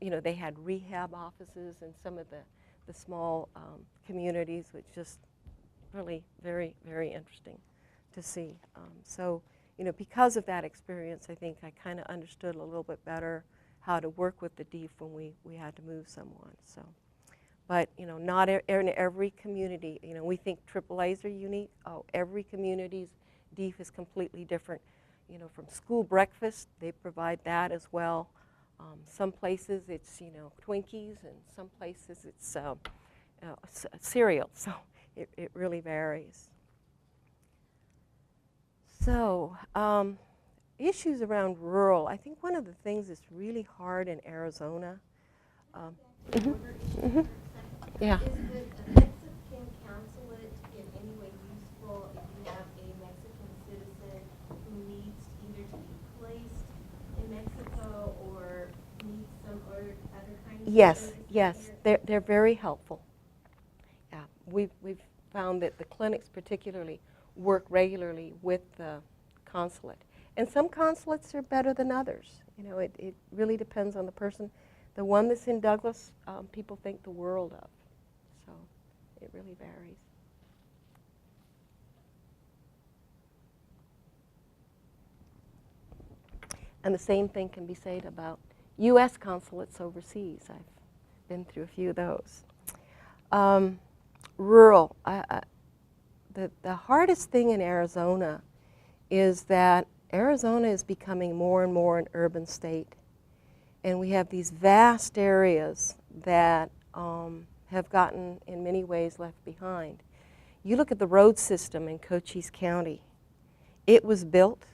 you know, they had rehab offices in some of the small communities, which just really very, very interesting to see. So, you know, because of that experience, I think I kind of understood a little bit better how to work with the DEEF when we had to move someone. So, but you know, not in every community. You know, we think AAAs are unique. Oh, every community's DEEF is completely different. You know, from school breakfast, they provide that as well. Some places it's, you know, Twinkies, and some places it's cereal. So it really varies. So issues around rural. I think one of the things that's really hard in Arizona. Yeah. Is the Mexican consulate in any way useful if you have a Mexican citizen who needs either to be placed in Mexico or needs some other kind of Yes, service yes, here? they're very helpful. Yeah, we've found that the clinics particularly work regularly with the consulate. And some consulates are better than others. You know, it really depends on the person. The one that's in Douglas, people think the world of. So it really varies. And the same thing can be said about U.S. consulates overseas. I've been through a few of those. Rural. The hardest thing in Arizona is that Arizona is becoming more and more an urban state. And we have these vast areas that have gotten, in many ways, left behind. You look at the road system in Cochise County. It was built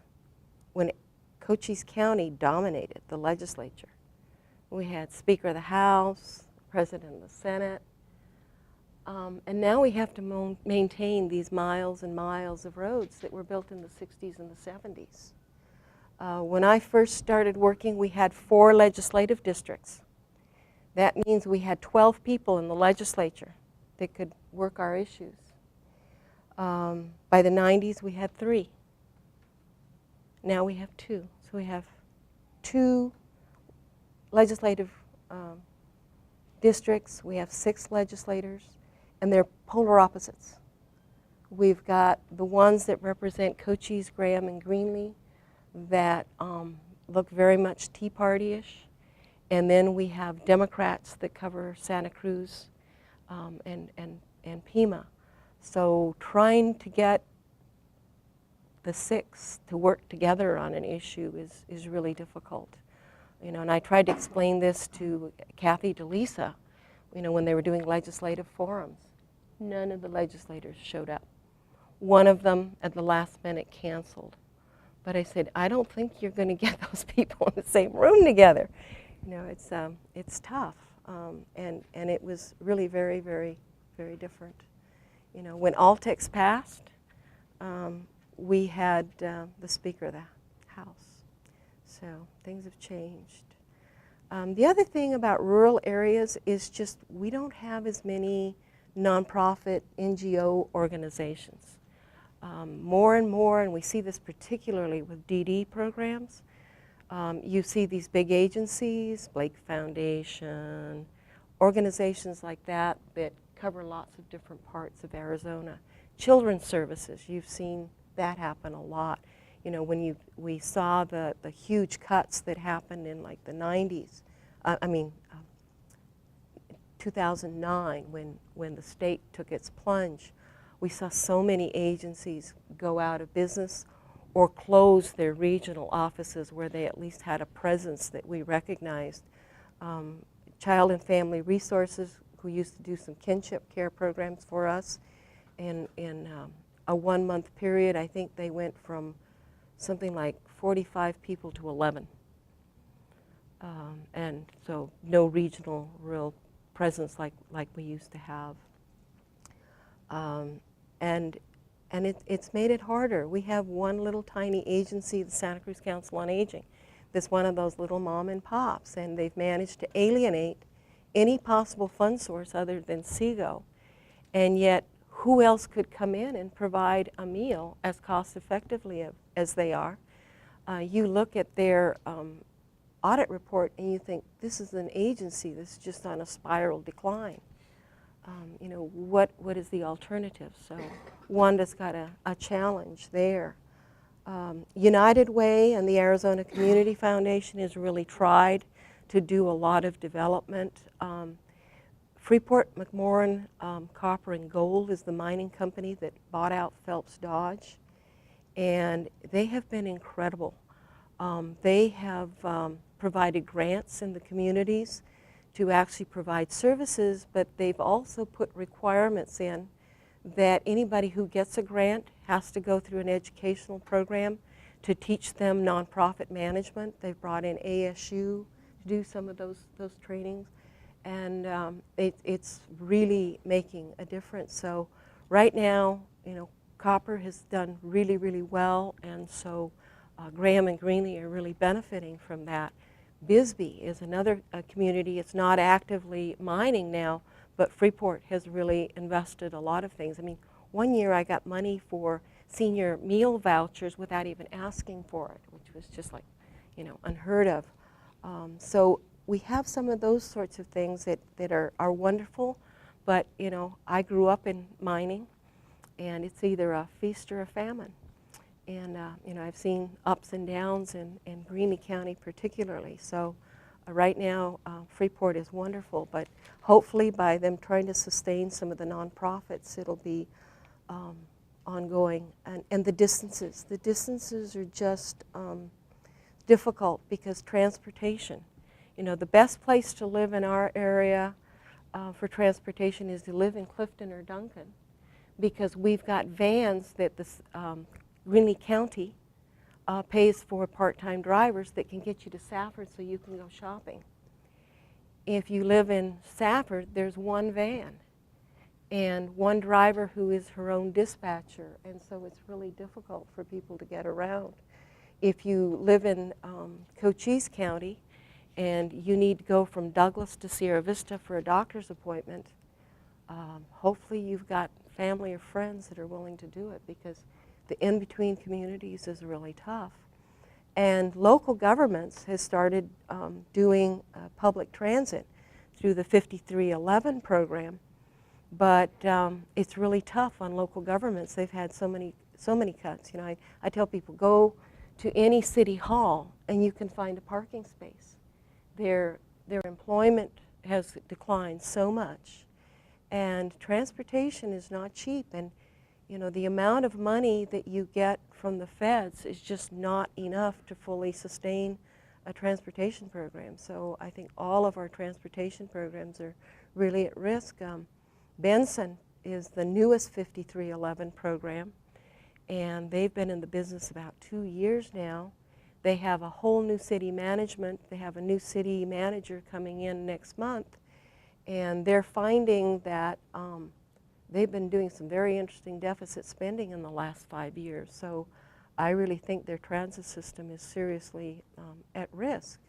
when Cochise County dominated the legislature. We had Speaker of the House, President of the Senate, and now we have to maintain these miles and miles of roads that were built in the 60s and the 70s. When I first started working, we had 4 legislative districts. That means we had 12 people in the legislature that could work our issues. By the 90s, we had 3. Now we have 2. So we have 2 legislative districts. We have 6 legislators, and they're polar opposites. We've got the ones that represent Cochise, Graham, and Greenlee that look very much Tea Party-ish. And then we have Democrats that cover Santa Cruz and Pima. So trying to get the 6 to work together on an issue is really difficult. You know, and I tried to explain this to Kathy DeLisa, you know, when they were doing legislative forums. None of the legislators showed up. One of them at the last minute canceled. But I said, I don't think you're going to get those people in the same room together. You know, it's tough, and it was really very, very, very different. You know, when Altex passed, we had the Speaker of the House, so things have changed. The other thing about rural areas is just we don't have as many nonprofit NGO organizations. More and more, and we see this particularly with DD programs, you see these big agencies, Blake Foundation, organizations like that that cover lots of different parts of Arizona. Children's services, you've seen that happen a lot. You know, when we saw the huge cuts that happened in like the 90s, 2009 when the state took its plunge, we saw so many agencies go out of business or close their regional offices where they at least had a presence that we recognized. Child and Family Resources, who used to do some kinship care programs for us, in a 1-month period, I think they went from something like 45 people to 11. And so no regional real presence like we used to have. And it's made it harder. We have one little tiny agency, the Santa Cruz Council on Aging, that's one of those little mom and pops, and they've managed to alienate any possible fund source other than SEGO. And yet, who else could come in and provide a meal as cost effectively as they are? You look at their audit report and you think, this is an agency that's just on a spiral decline. You know, what is the alternative? So Wanda's got a challenge there. United Way and the Arizona Community Foundation has really tried to do a lot of development. Freeport-McMoran Copper and Gold is the mining company that bought out Phelps Dodge, and they have been incredible. They have provided grants in the communities to actually provide services, but they've also put requirements in that anybody who gets a grant has to go through an educational program to teach them nonprofit management. They've brought in ASU to do some of those trainings, and it's really making a difference. So right now, you know, copper has done really, really well, and so Graham and Greenlee are really benefiting from that. Bisbee is another community. It's not actively mining now, but Freeport has really invested a lot of things. I mean, one year I got money for senior meal vouchers without even asking for it, which was just like, you know, unheard of. So we have some of those sorts of things that are wonderful, but, you know, I grew up in mining, and it's either a feast or a famine. And, you know, I've seen ups and downs in Greene County particularly. So right now, Freeport is wonderful, but hopefully by them trying to sustain some of the nonprofits, it'll be ongoing. And the distances are just difficult because transportation. You know, the best place to live in our area for transportation is to live in Clifton or Duncan, because we've got vans that the Greene County pays for part-time drivers that can get you to Safford so you can go shopping. If you live in Safford, there's one van and one driver who is her own dispatcher, and so it's really difficult for people to get around. If you live in Cochise County and you need to go from Douglas to Sierra Vista for a doctor's appointment, hopefully you've got family or friends that are willing to do it, because the in-between communities is really tough. And local governments has started doing public transit through the 5311 program, but it's really tough on local governments. They've had so many cuts. You know, I tell people, go to any city hall and you can find a parking space. Their employment has declined so much, and transportation is not cheap. And you know, the amount of money that you get from the feds is just not enough to fully sustain a transportation program. So I think all of our transportation programs are really at risk. Benson is the newest 5311 program, and they've been in the business about 2 years now. They have a whole new city management. They have a new city manager coming in next month, and they're finding that they've been doing some very interesting deficit spending in the last 5 years. So I really think their transit system is seriously at risk.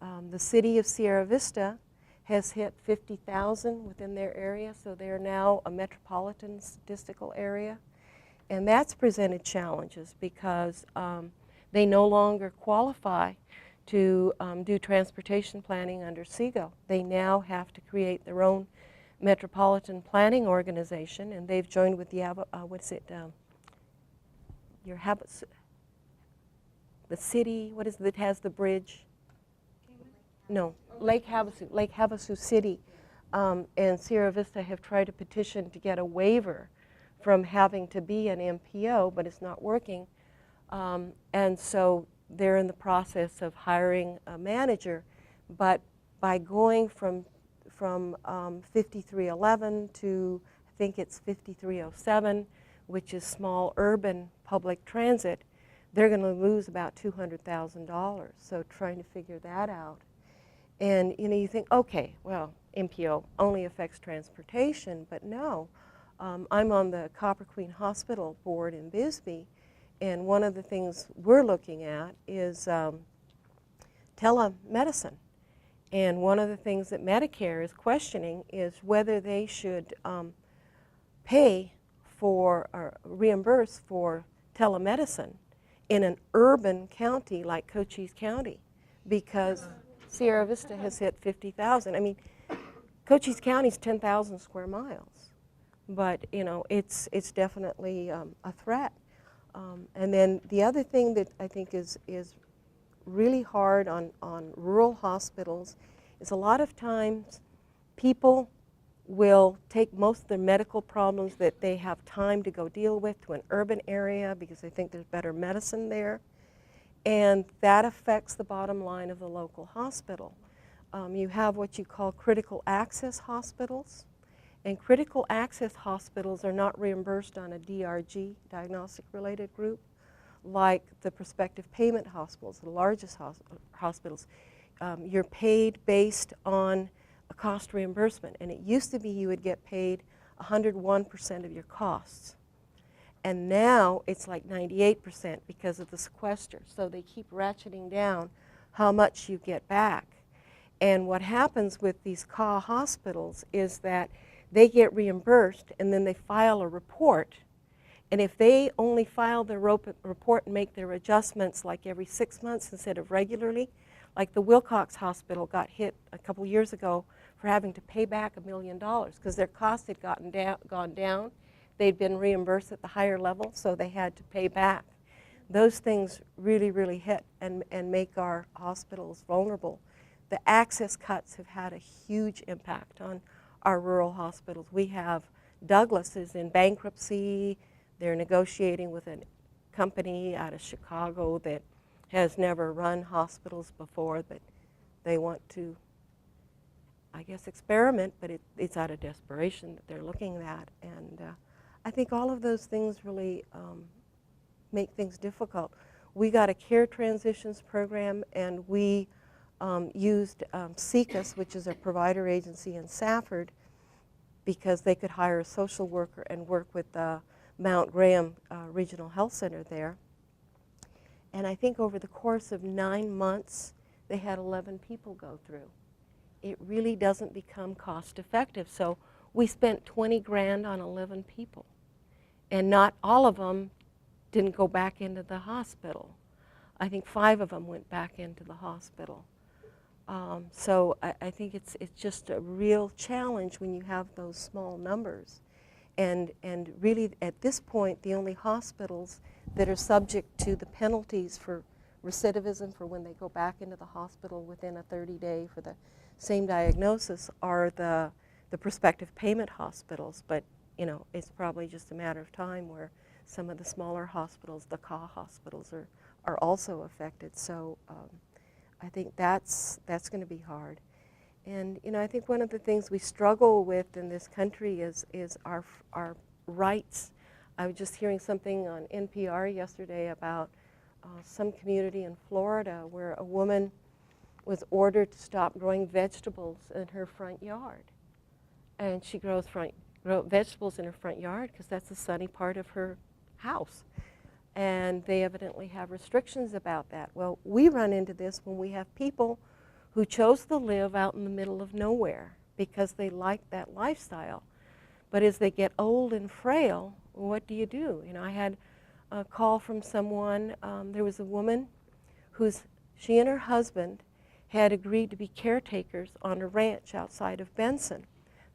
The city of Sierra Vista has hit 50,000 within their area, so they're now a metropolitan statistical area. And that's presented challenges because they no longer qualify to do transportation planning under SEGO. They now have to create their own metropolitan planning organization, and they've joined with the the city, what is it that has the bridge? No, Lake Havasu City and Sierra Vista have tried to petition to get a waiver from having to be an MPO, but it's not working. And so they're in the process of hiring a manager, but by going from 5311 to, I think it's 5307, which is small urban public transit, they're going to lose about $200,000. So trying to figure that out. And you think, okay, well, MPO only affects transportation, but no. I'm on the Copper Queen Hospital board in Bisbee, and one of the things we're looking at is telemedicine. And one of the things that Medicare is questioning is whether they should pay for or reimburse for telemedicine in an urban county like Cochise County, because Sierra Vista has hit 50,000. I mean, Cochise County is 10,000 square miles, but it's definitely a threat. And then the other thing that I think is really hard on rural hospitals is a lot of times people will take most of their medical problems that they have time to go deal with to an urban area because they think there's better medicine there. And that affects the bottom line of the local hospital. You have what you call critical access hospitals. And critical access hospitals are not reimbursed on a DRG, diagnostic related group, like the prospective payment hospitals, the largest hospitals. You're paid based on a cost reimbursement. And it used to be you would get paid 101% of your costs. And now it's like 98% because of the sequester. So they keep ratcheting down how much you get back. And what happens with these CAH hospitals is that they get reimbursed and then they file a report. And if they only file their report and make their adjustments like every 6 months instead of regularly, like the Wilcox Hospital got hit a couple years ago for having to pay back $1 million because their costs had gone down. They'd been reimbursed at the higher level, so they had to pay back. Those things really, really hit and make our hospitals vulnerable. The access cuts have had a huge impact on our rural hospitals. We have Douglas is in bankruptcy. They're negotiating with a company out of Chicago that has never run hospitals before, but they want to, I guess, experiment, but it's out of desperation that they're looking at. And I think all of those things really make things difficult. We got a care transitions program, and we used SECUS, which is a provider agency in Safford, because they could hire a social worker and work with the Mount Graham Regional Health Center there. And I think over the course of 9 months, they had 11 people go through. It really doesn't become cost effective. So we spent 20 grand on 11 people. And not all of them didn't go back into the hospital. I think 5 of them went back into the hospital. So I think it's just a real challenge when you have those small numbers. And really, at this point, the only hospitals that are subject to the penalties for recidivism for when they go back into the hospital within a 30-day for the same diagnosis are the prospective payment hospitals. But, it's probably just a matter of time where some of the smaller hospitals, the CAH hospitals, are also affected. So I think that's going to be hard. And I think one of the things we struggle with in this country is our rights. I was just hearing something on NPR yesterday about some community in Florida where a woman was ordered to stop growing vegetables in her front yard. And she grows vegetables in her front yard because that's the sunny part of her house. And they evidently have restrictions about that. Well, we run into this when we have people who chose to live out in the middle of nowhere because they liked that lifestyle. But as they get old and frail, what do? You know, I had a call from someone, there was a woman she and her husband had agreed to be caretakers on a ranch outside of Benson,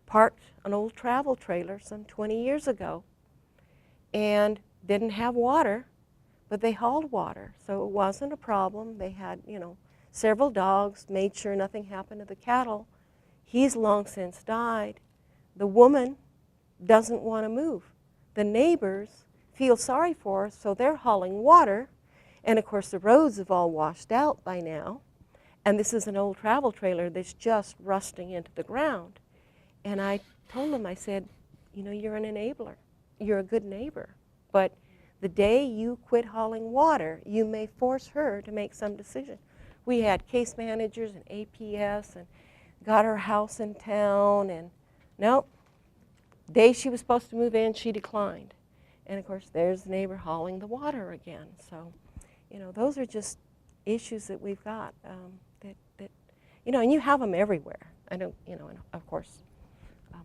parked an old travel trailer some 20 years ago, and didn't have water, but they hauled water, so it wasn't a problem. They had, you know, several dogs, made sure nothing happened to the cattle. He's long since died. The woman doesn't want to move. The neighbors feel sorry for her, so they're hauling water, and of course the roads have all washed out by now, and this is an old travel trailer that's just rusting into the ground. And I told him, I said, you know, you're an enabler. You're a good neighbor, but the day you quit hauling water, you may force her to make some decision. We had case managers and APS and got her house in town, and nope. Day she was supposed to move in, she declined. And of course, there's the neighbor hauling the water again. So, you know, those are just issues that we've got that, you know, and you have them everywhere. I don't, you know, and of course,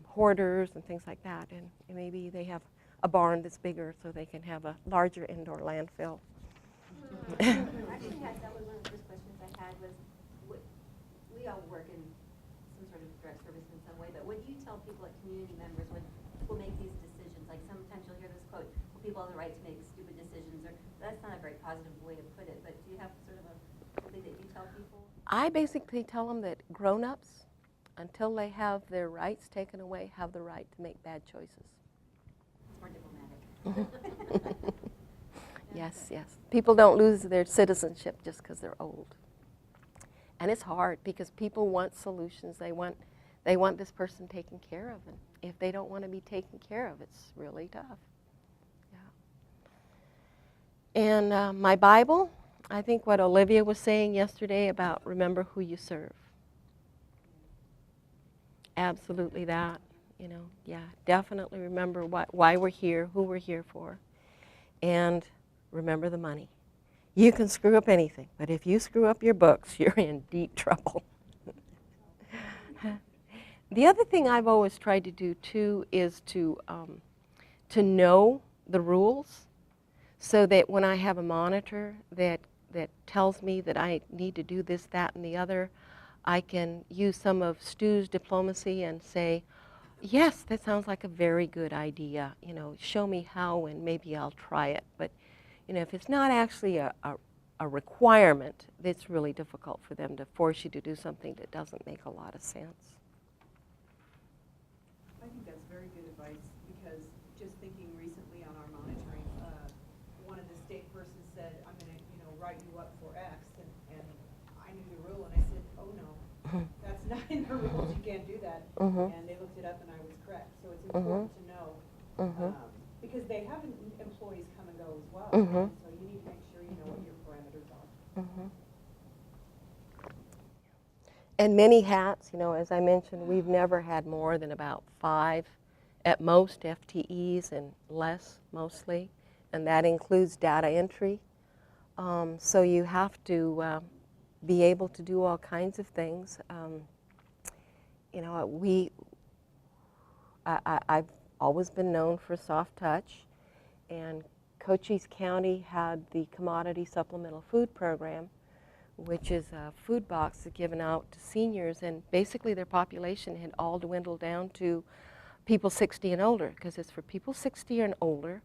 hoarders and things like that. And maybe they have a barn that's bigger so they can have a larger indoor landfill. Actually, that was one of the first questions I had was, we all work in some sort of direct service in some way, but what do you tell people, like community members, when people make these decisions? Like sometimes you'll hear this quote, well, people have the right to make stupid decisions, or that's not a very positive way to put it, but do you have sort of something that you tell people? I basically tell them that grown-ups, until they have their rights taken away, have the right to make bad choices. It's more diplomatic. Yes, yes. People don't lose their citizenship just because they're old. And it's hard because people want solutions. They want this person taken care of. And if they don't want to be taken care of, it's really tough. Yeah. And my Bible, I think what Olivia was saying yesterday about remember who you serve. Absolutely that. You know, yeah, definitely remember why we're here, who we're here for. And remember the money. You can screw up anything, but if you screw up your books, you're in deep trouble. The other thing I've always tried to do, too, is to know the rules so that when I have a monitor that tells me that I need to do this, that, and the other, I can use some of Stu's diplomacy and say, yes, that sounds like a very good idea. You know, show me how and maybe I'll try it. But you know, if it's not actually a requirement, it's really difficult for them to force you to do something that doesn't make a lot of sense. I think that's very good advice, because just thinking recently on our monitoring, one of the state persons said, I'm going to, you know, write you up for X, and I knew the rule, and I said, oh no, that's not in the rules, you can't do that. And they looked it up, and I was correct. So it's important to know, because they have employees come and go as well, so you need to make sure you know what your parameters are. And many hats, you know, as I mentioned, we've never had more than about 5 at most FTEs, and less mostly, and that includes data entry. So you have to be able to do all kinds of things. You know, I've always been known for soft touch, and Cochise County had the Commodity Supplemental Food Program, which is a food box given out to seniors, and basically their population had all dwindled down to people 60 and older, because it's for people 60 and older.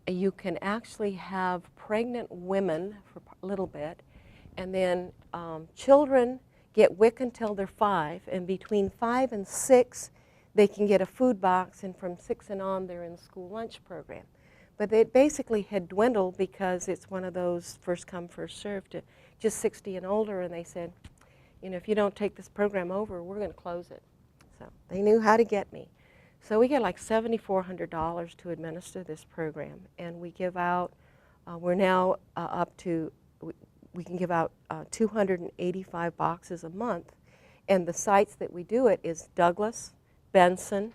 You can actually have pregnant women for a little bit, and then children get WIC until they're 5, and between 5 and 6 they can get a food box, and from 6 and on they're in the school lunch program. But it basically had dwindled because it's one of those first come, first served to just 60 and older, and they said, you know, if you don't take this program over, we're going to close it. So they knew how to get me. So we get like $7,400 to administer this program, and we give out, we're now up to, we can give out 285 boxes a month, and the sites that we do it is Douglas, Benson,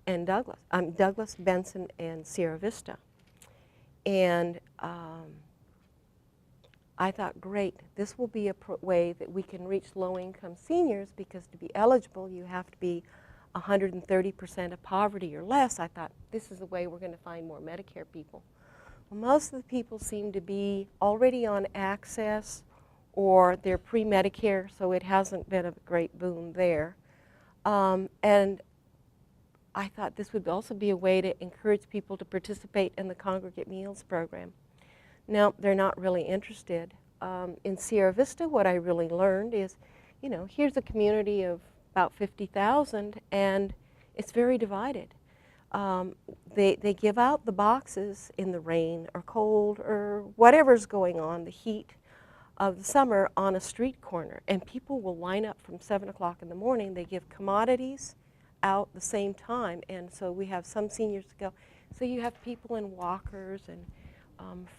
and Douglas, Benson, and Sierra Vista. And I thought, great, this will be a way that we can reach low-income seniors, because to be eligible, you have to be 130% of poverty or less. I thought, this is the way we're going to find more Medicare people. Well, most of the people seem to be already on access, or they're pre-Medicare, so it hasn't been a great boon there. And I thought this would also be a way to encourage people to participate in the congregate meals program. Now, they're not really interested. In Sierra Vista, what I really learned is, you know, here's a community of about 50,000, and it's very divided. They give out the boxes in the rain or cold or whatever's going on, the heat of the summer, on a street corner, and people will line up from 7 o'clock in the morning. They give commodities out the same time, and so we have some seniors to go. So you have people in walkers and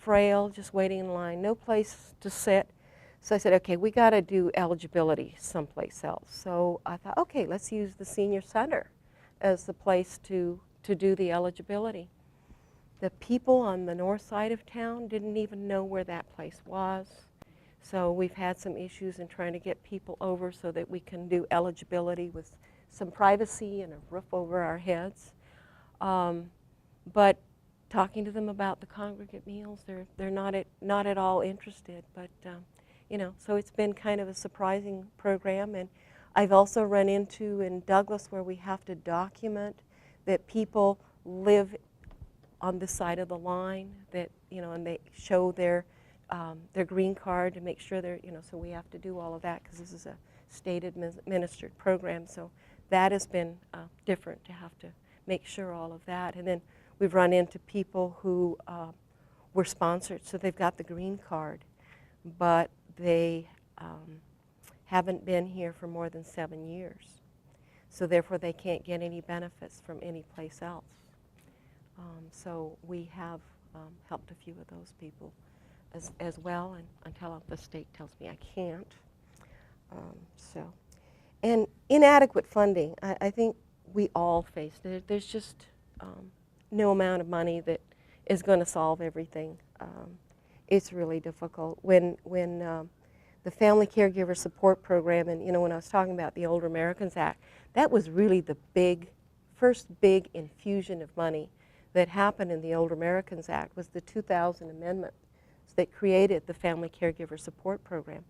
frail, just waiting in line, no place to sit. So I said, okay, we got to do eligibility someplace else. So I thought, okay, let's use the senior center as the place to do the eligibility. The people on the north side of town didn't even know where that place was. So we've had some issues in trying to get people over so that we can do eligibility with some privacy and a roof over our heads. But talking to them about the congregate meals, they're not at all interested. But you know, so it's been kind of a surprising program. And I've also run into in Douglas, where we have to document that people live on this side of the line, that, you know, and they show their green card to make sure they're, you know, so we have to do all of that because this is a state administered program. So that has been different to have to make sure all of that. And then we've run into people who were sponsored, so they've got the green card, but they haven't been here for more than 7 years. So therefore they can't get any benefits from any place else. So we have helped a few of those people as well, and until the state tells me I can't. And inadequate funding, I think we all face. There's just no amount of money that is going to solve everything. It's really difficult. When the Family Caregiver Support Program, and you know, when I was talking about the Older Americans Act, that was really the first big infusion of money that happened in the Older Americans Act, was the 2000 amendment that created the Family Caregiver Support Program.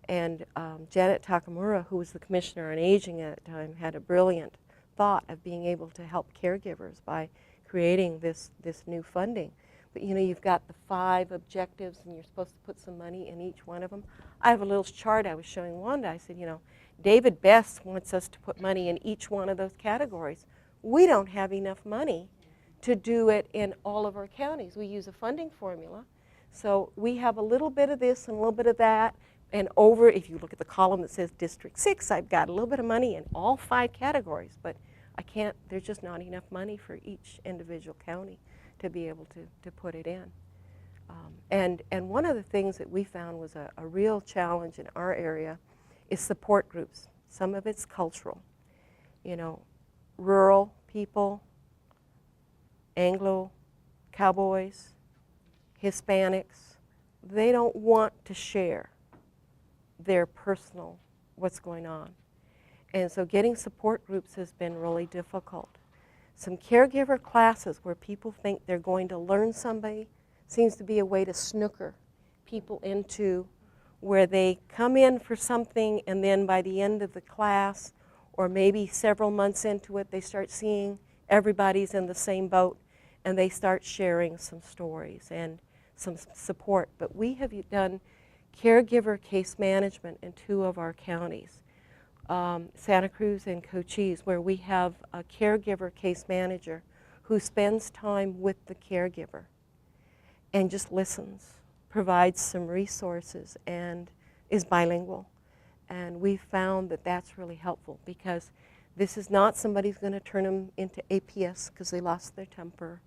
Janet Takamura, who was the Commissioner on Aging at the time, had a brilliant thought of being able to help caregivers by creating this new funding. But you know, you've got the 5 objectives, and you're supposed to put some money in each one of them. I have a little chart I was showing Wanda. I said, you know, David Best wants us to put money in each one of those categories. We don't have enough money to do it in all of our counties. We use a funding formula. So we have a little bit of this and a little bit of that. And over, if you look at the column that says District 6, I've got a little bit of money in all 5 categories. But I can't, there's just not enough money for each individual county to be able to put it in. And one of the things that we found was a real challenge in our area is support groups. Some of it's cultural. You know, rural people, Anglo cowboys, Hispanics, they don't want to share their personal what's going on. And so getting support groups has been really difficult. Some caregiver classes where people think they're going to learn somebody seems to be a way to snooker people into where they come in for something, and then by the end of the class, or maybe several months into it, they start seeing everybody's in the same boat, and they start sharing some stories and some support. But we have done caregiver case management in 2 of our counties, Santa Cruz and Cochise, where we have a caregiver case manager who spends time with the caregiver and just listens, provides some resources, and is bilingual. And we found that that's really helpful, because this is not somebody who's going to turn them into APS because they lost their temper.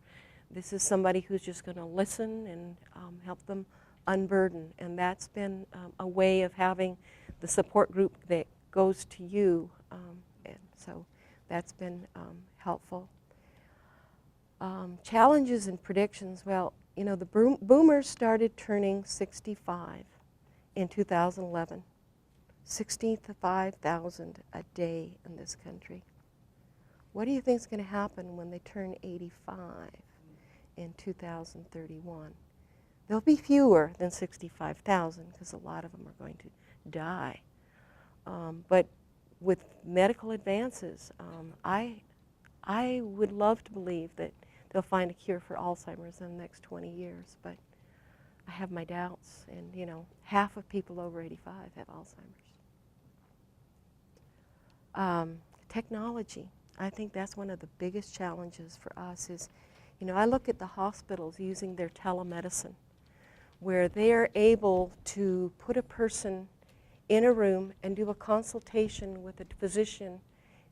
This is somebody who's just going to listen and help them unburden. And that's been a way of having the support group that goes to you. And so that's been helpful. Challenges and predictions. Well, You know, the boomers started turning 65 in 2011. 65,000 a day in this country. What do you think is going to happen when they turn 85 in 2031? There'll be fewer than 65,000 because a lot of them are going to die. But with medical advances, I would love to believe that they'll find a cure for Alzheimer's in the next 20 years, but I have my doubts. And, you know, half of people over 85 have Alzheimer's. Technology. I think that's one of the biggest challenges for us is, you know, I look at the hospitals using their telemedicine, where they're able to put a person in a room and do a consultation with a physician,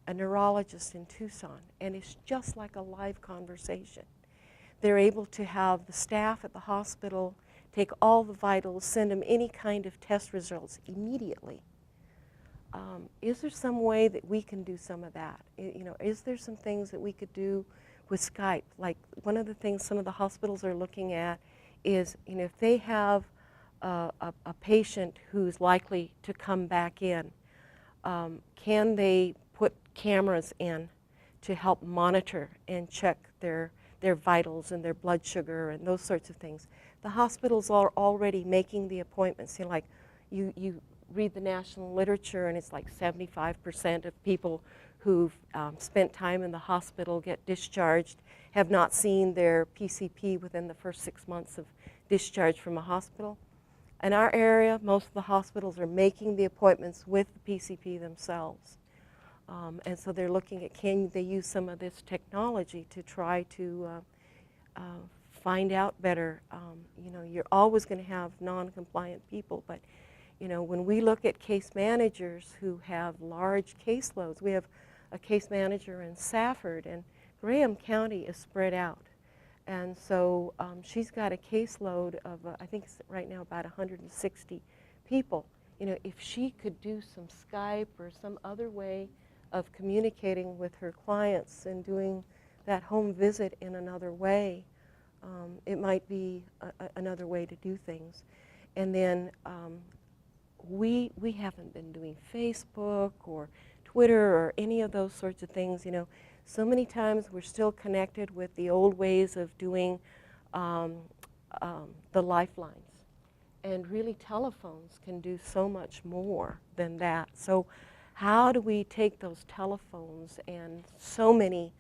a neurologist in Tucson, and it's just like a live conversation. They're able to have the staff at the hospital take all the vitals, send them any kind of test results immediately. Is there some way that we can do some of that? You know, is there some things that we could do with Skype? Like one of the things some of the hospitals are looking at is, you know, if they have a patient who's likely to come back in, can they put cameras in to help monitor and check their vitals and their blood sugar and those sorts of things? The hospitals are already making the appointments. You know, like you read the national literature and it's like 75% of people who've spent time in the hospital get discharged, have not seen their PCP within the first 6 months of discharge from a hospital. In our area, most of the hospitals are making the appointments with the PCP themselves. And so they're looking at, can they use some of this technology to try to find out better. You know, you're always going to have non-compliant people, but you know, when we look at case managers who have large caseloads, we have a case manager in Safford, and Graham County is spread out. And so she's got a caseload of, I think it's right now about 160 people. You know, if she could do some Skype or some other way of communicating with her clients and doing that home visit in another way, it might be another way to do things. And then we haven't been doing Facebook or Twitter or any of those sorts of things. You know, so many times we're still connected with the old ways of doing the lifelines. And really telephones can do so much more than that. So how do we take those telephones, and so many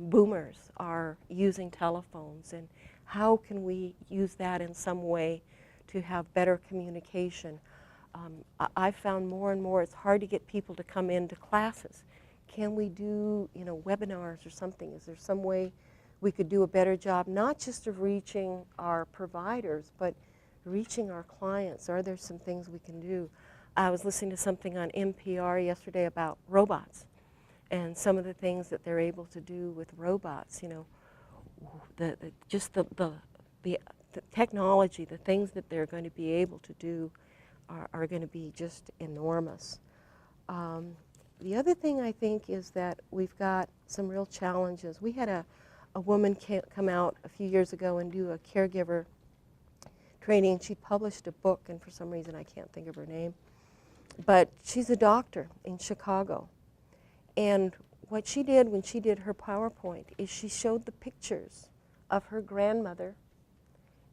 boomers are using telephones, and how can we use that in some way to have better communication? I found more and more it's hard to get people to come into classes. Can we do, you know, webinars or something? Is there some way we could do a better job, not just of reaching our providers, but reaching our clients? Are there some things we can do? I was listening to something on NPR yesterday about robots and some of the things that they're able to do with robots. You know, the technology, the things that they're going to be able to do are going to be just enormous. The other thing I think is that we've got some real challenges. We had a woman come out a few years ago and do a caregiver training. She published a book, and for some reason I can't think of her name. But she's a doctor in Chicago. And what she did when she did her PowerPoint is she showed the pictures of her grandmother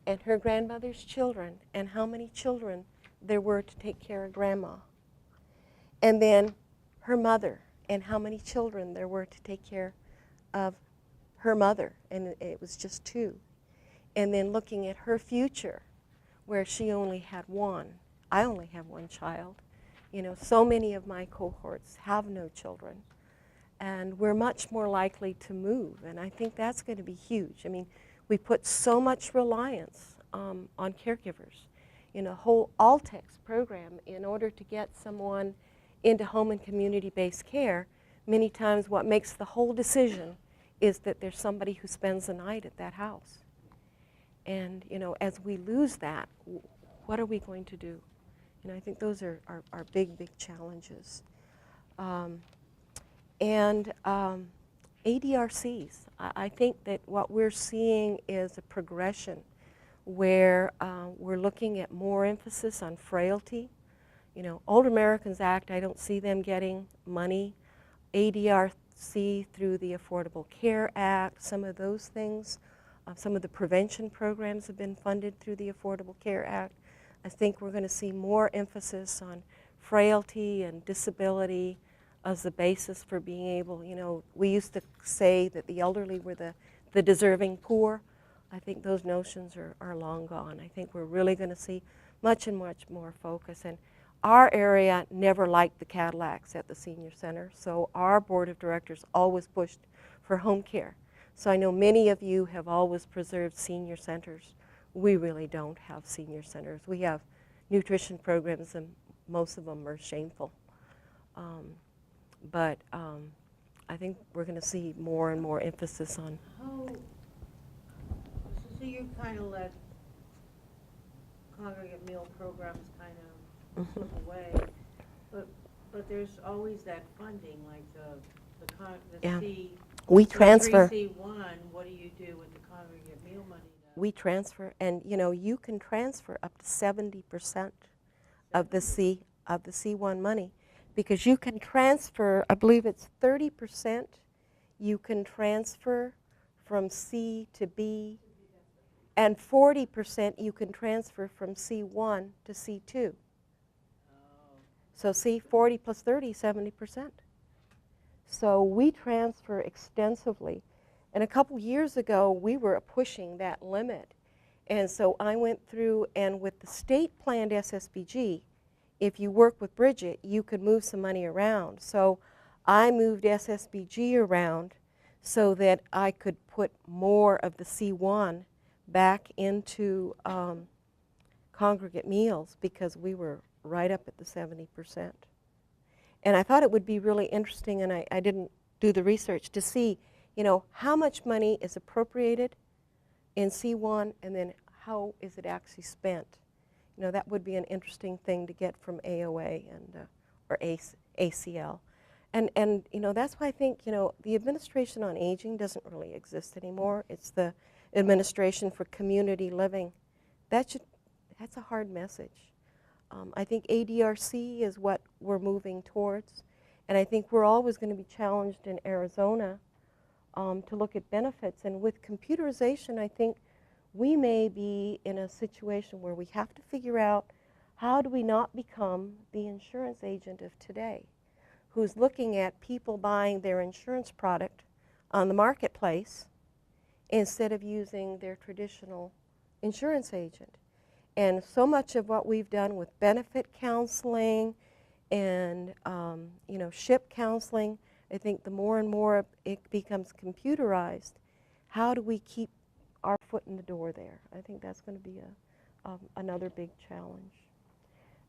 and her grandmother's children and how many children there were to take care of Grandma. And then her mother and how many children there were to take care of her mother, and it was just 2. And then looking at her future, where she only had 1. I only have 1 child. You know, so many of my cohorts have no children, and we're much more likely to move, and I think that's going to be huge. I mean, we put so much reliance on caregivers. You know, whole Altex program, in order to get someone into home and community-based care, many times what makes the whole decision is that there's somebody who spends the night at that house. And, you know, as we lose that, what are we going to do? You know, I think those are big, big challenges. ADRCs, I think that what we're seeing is a progression. where we're looking at more emphasis on frailty. You know, Older Americans Act, I don't see them getting money. ADRC through the Affordable Care Act, some of those things. Some of the prevention programs have been funded through the Affordable Care Act. I think we're going to see more emphasis on frailty and disability as the basis for being able, you know, we used to say that the elderly were the deserving poor. I think those notions are long gone. I think we're really going to see much and much more focus. And our area never liked the Cadillacs at the senior center, so our board of directors always pushed for home care. So I know many of you have always preserved senior centers. We really don't have senior centers. We have nutrition programs, and most of them are shameful. But I think we're going to see more and more emphasis on. So you kind of let congregate meal programs kind of slip away, but there's always that funding, like the Yeah. C. We transfer. 3C1. What do you do with the congregate meal money? We transfer, and you know, you can transfer up to 70% of the C1 money, because you can transfer, I believe it's 30% you can transfer from C to B, and 40% you can transfer from C1 to C2. So see, 40 plus 30, 70%. So we transfer extensively. And a couple years ago, we were pushing that limit. And so I went through, and with the state-planned SSBG, if you work with Bridget, you could move some money around. So I moved SSBG around so that I could put more of the C1 back into congregate meals, because we were right up at the 70%. And I thought it would be really interesting, and I didn't do the research to see, you know, how much money is appropriated in C1, and then how is it actually spent. You know, that would be an interesting thing to get from AOA and or ACL. And you know, that's why I think, you know, the Administration on Aging doesn't really exist anymore. It's the Administration for Community Living. That's a hard message. I think ADRC is what we're moving towards, and I think we're always going to be challenged in Arizona to look at benefits. And with computerization, I think we may be in a situation where we have to figure out, how do we not become the insurance agent of today, who's looking at people buying their insurance product on the marketplace instead of using their traditional insurance agent. And so much of what we've done with benefit counseling and you know, SHIP counseling, I think the more and more it becomes computerized, how do we keep our foot in the door there? I think that's going to be another big challenge.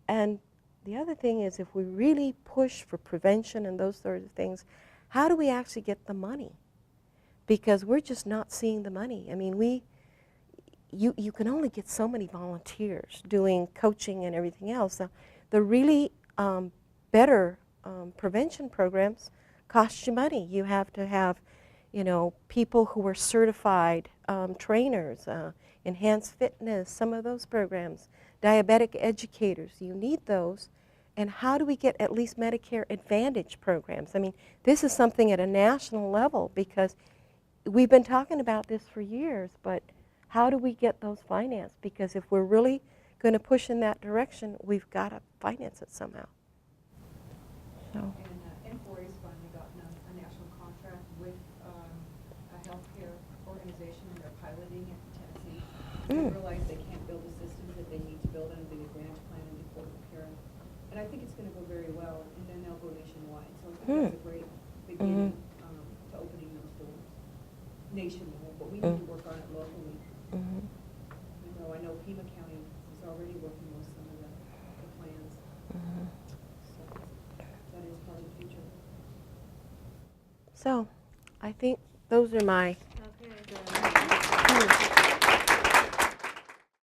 And the other thing is, if we really push for prevention and those sort of things, how do we actually get the money? Because we're just not seeing the money. I mean, you can only get so many volunteers doing coaching and everything else. So the really better prevention programs cost you money. You have to have, you know, people who are certified trainers, enhanced fitness, some of those programs, diabetic educators. You need those. And how do we get at least Medicare Advantage programs? I mean, this is something at a national level, because we've been talking about this for years, but how do we get those financed? Because if we're really going to push in that direction, we've got to finance it somehow. So. And N4A's finally gotten a national contract with a healthcare organization, and they're piloting it in Tennessee. They realize they can't build the systems that they need to build under the Advantage Plan and the Affordable Care. And I think it's going to go very well, and then they'll go nationwide. So I think that's a great beginning to opening those doors nationwide. But we need to work on it locally. I know Pima County is already working with some of the plans. So that is part of the future. So I think those are my Okay.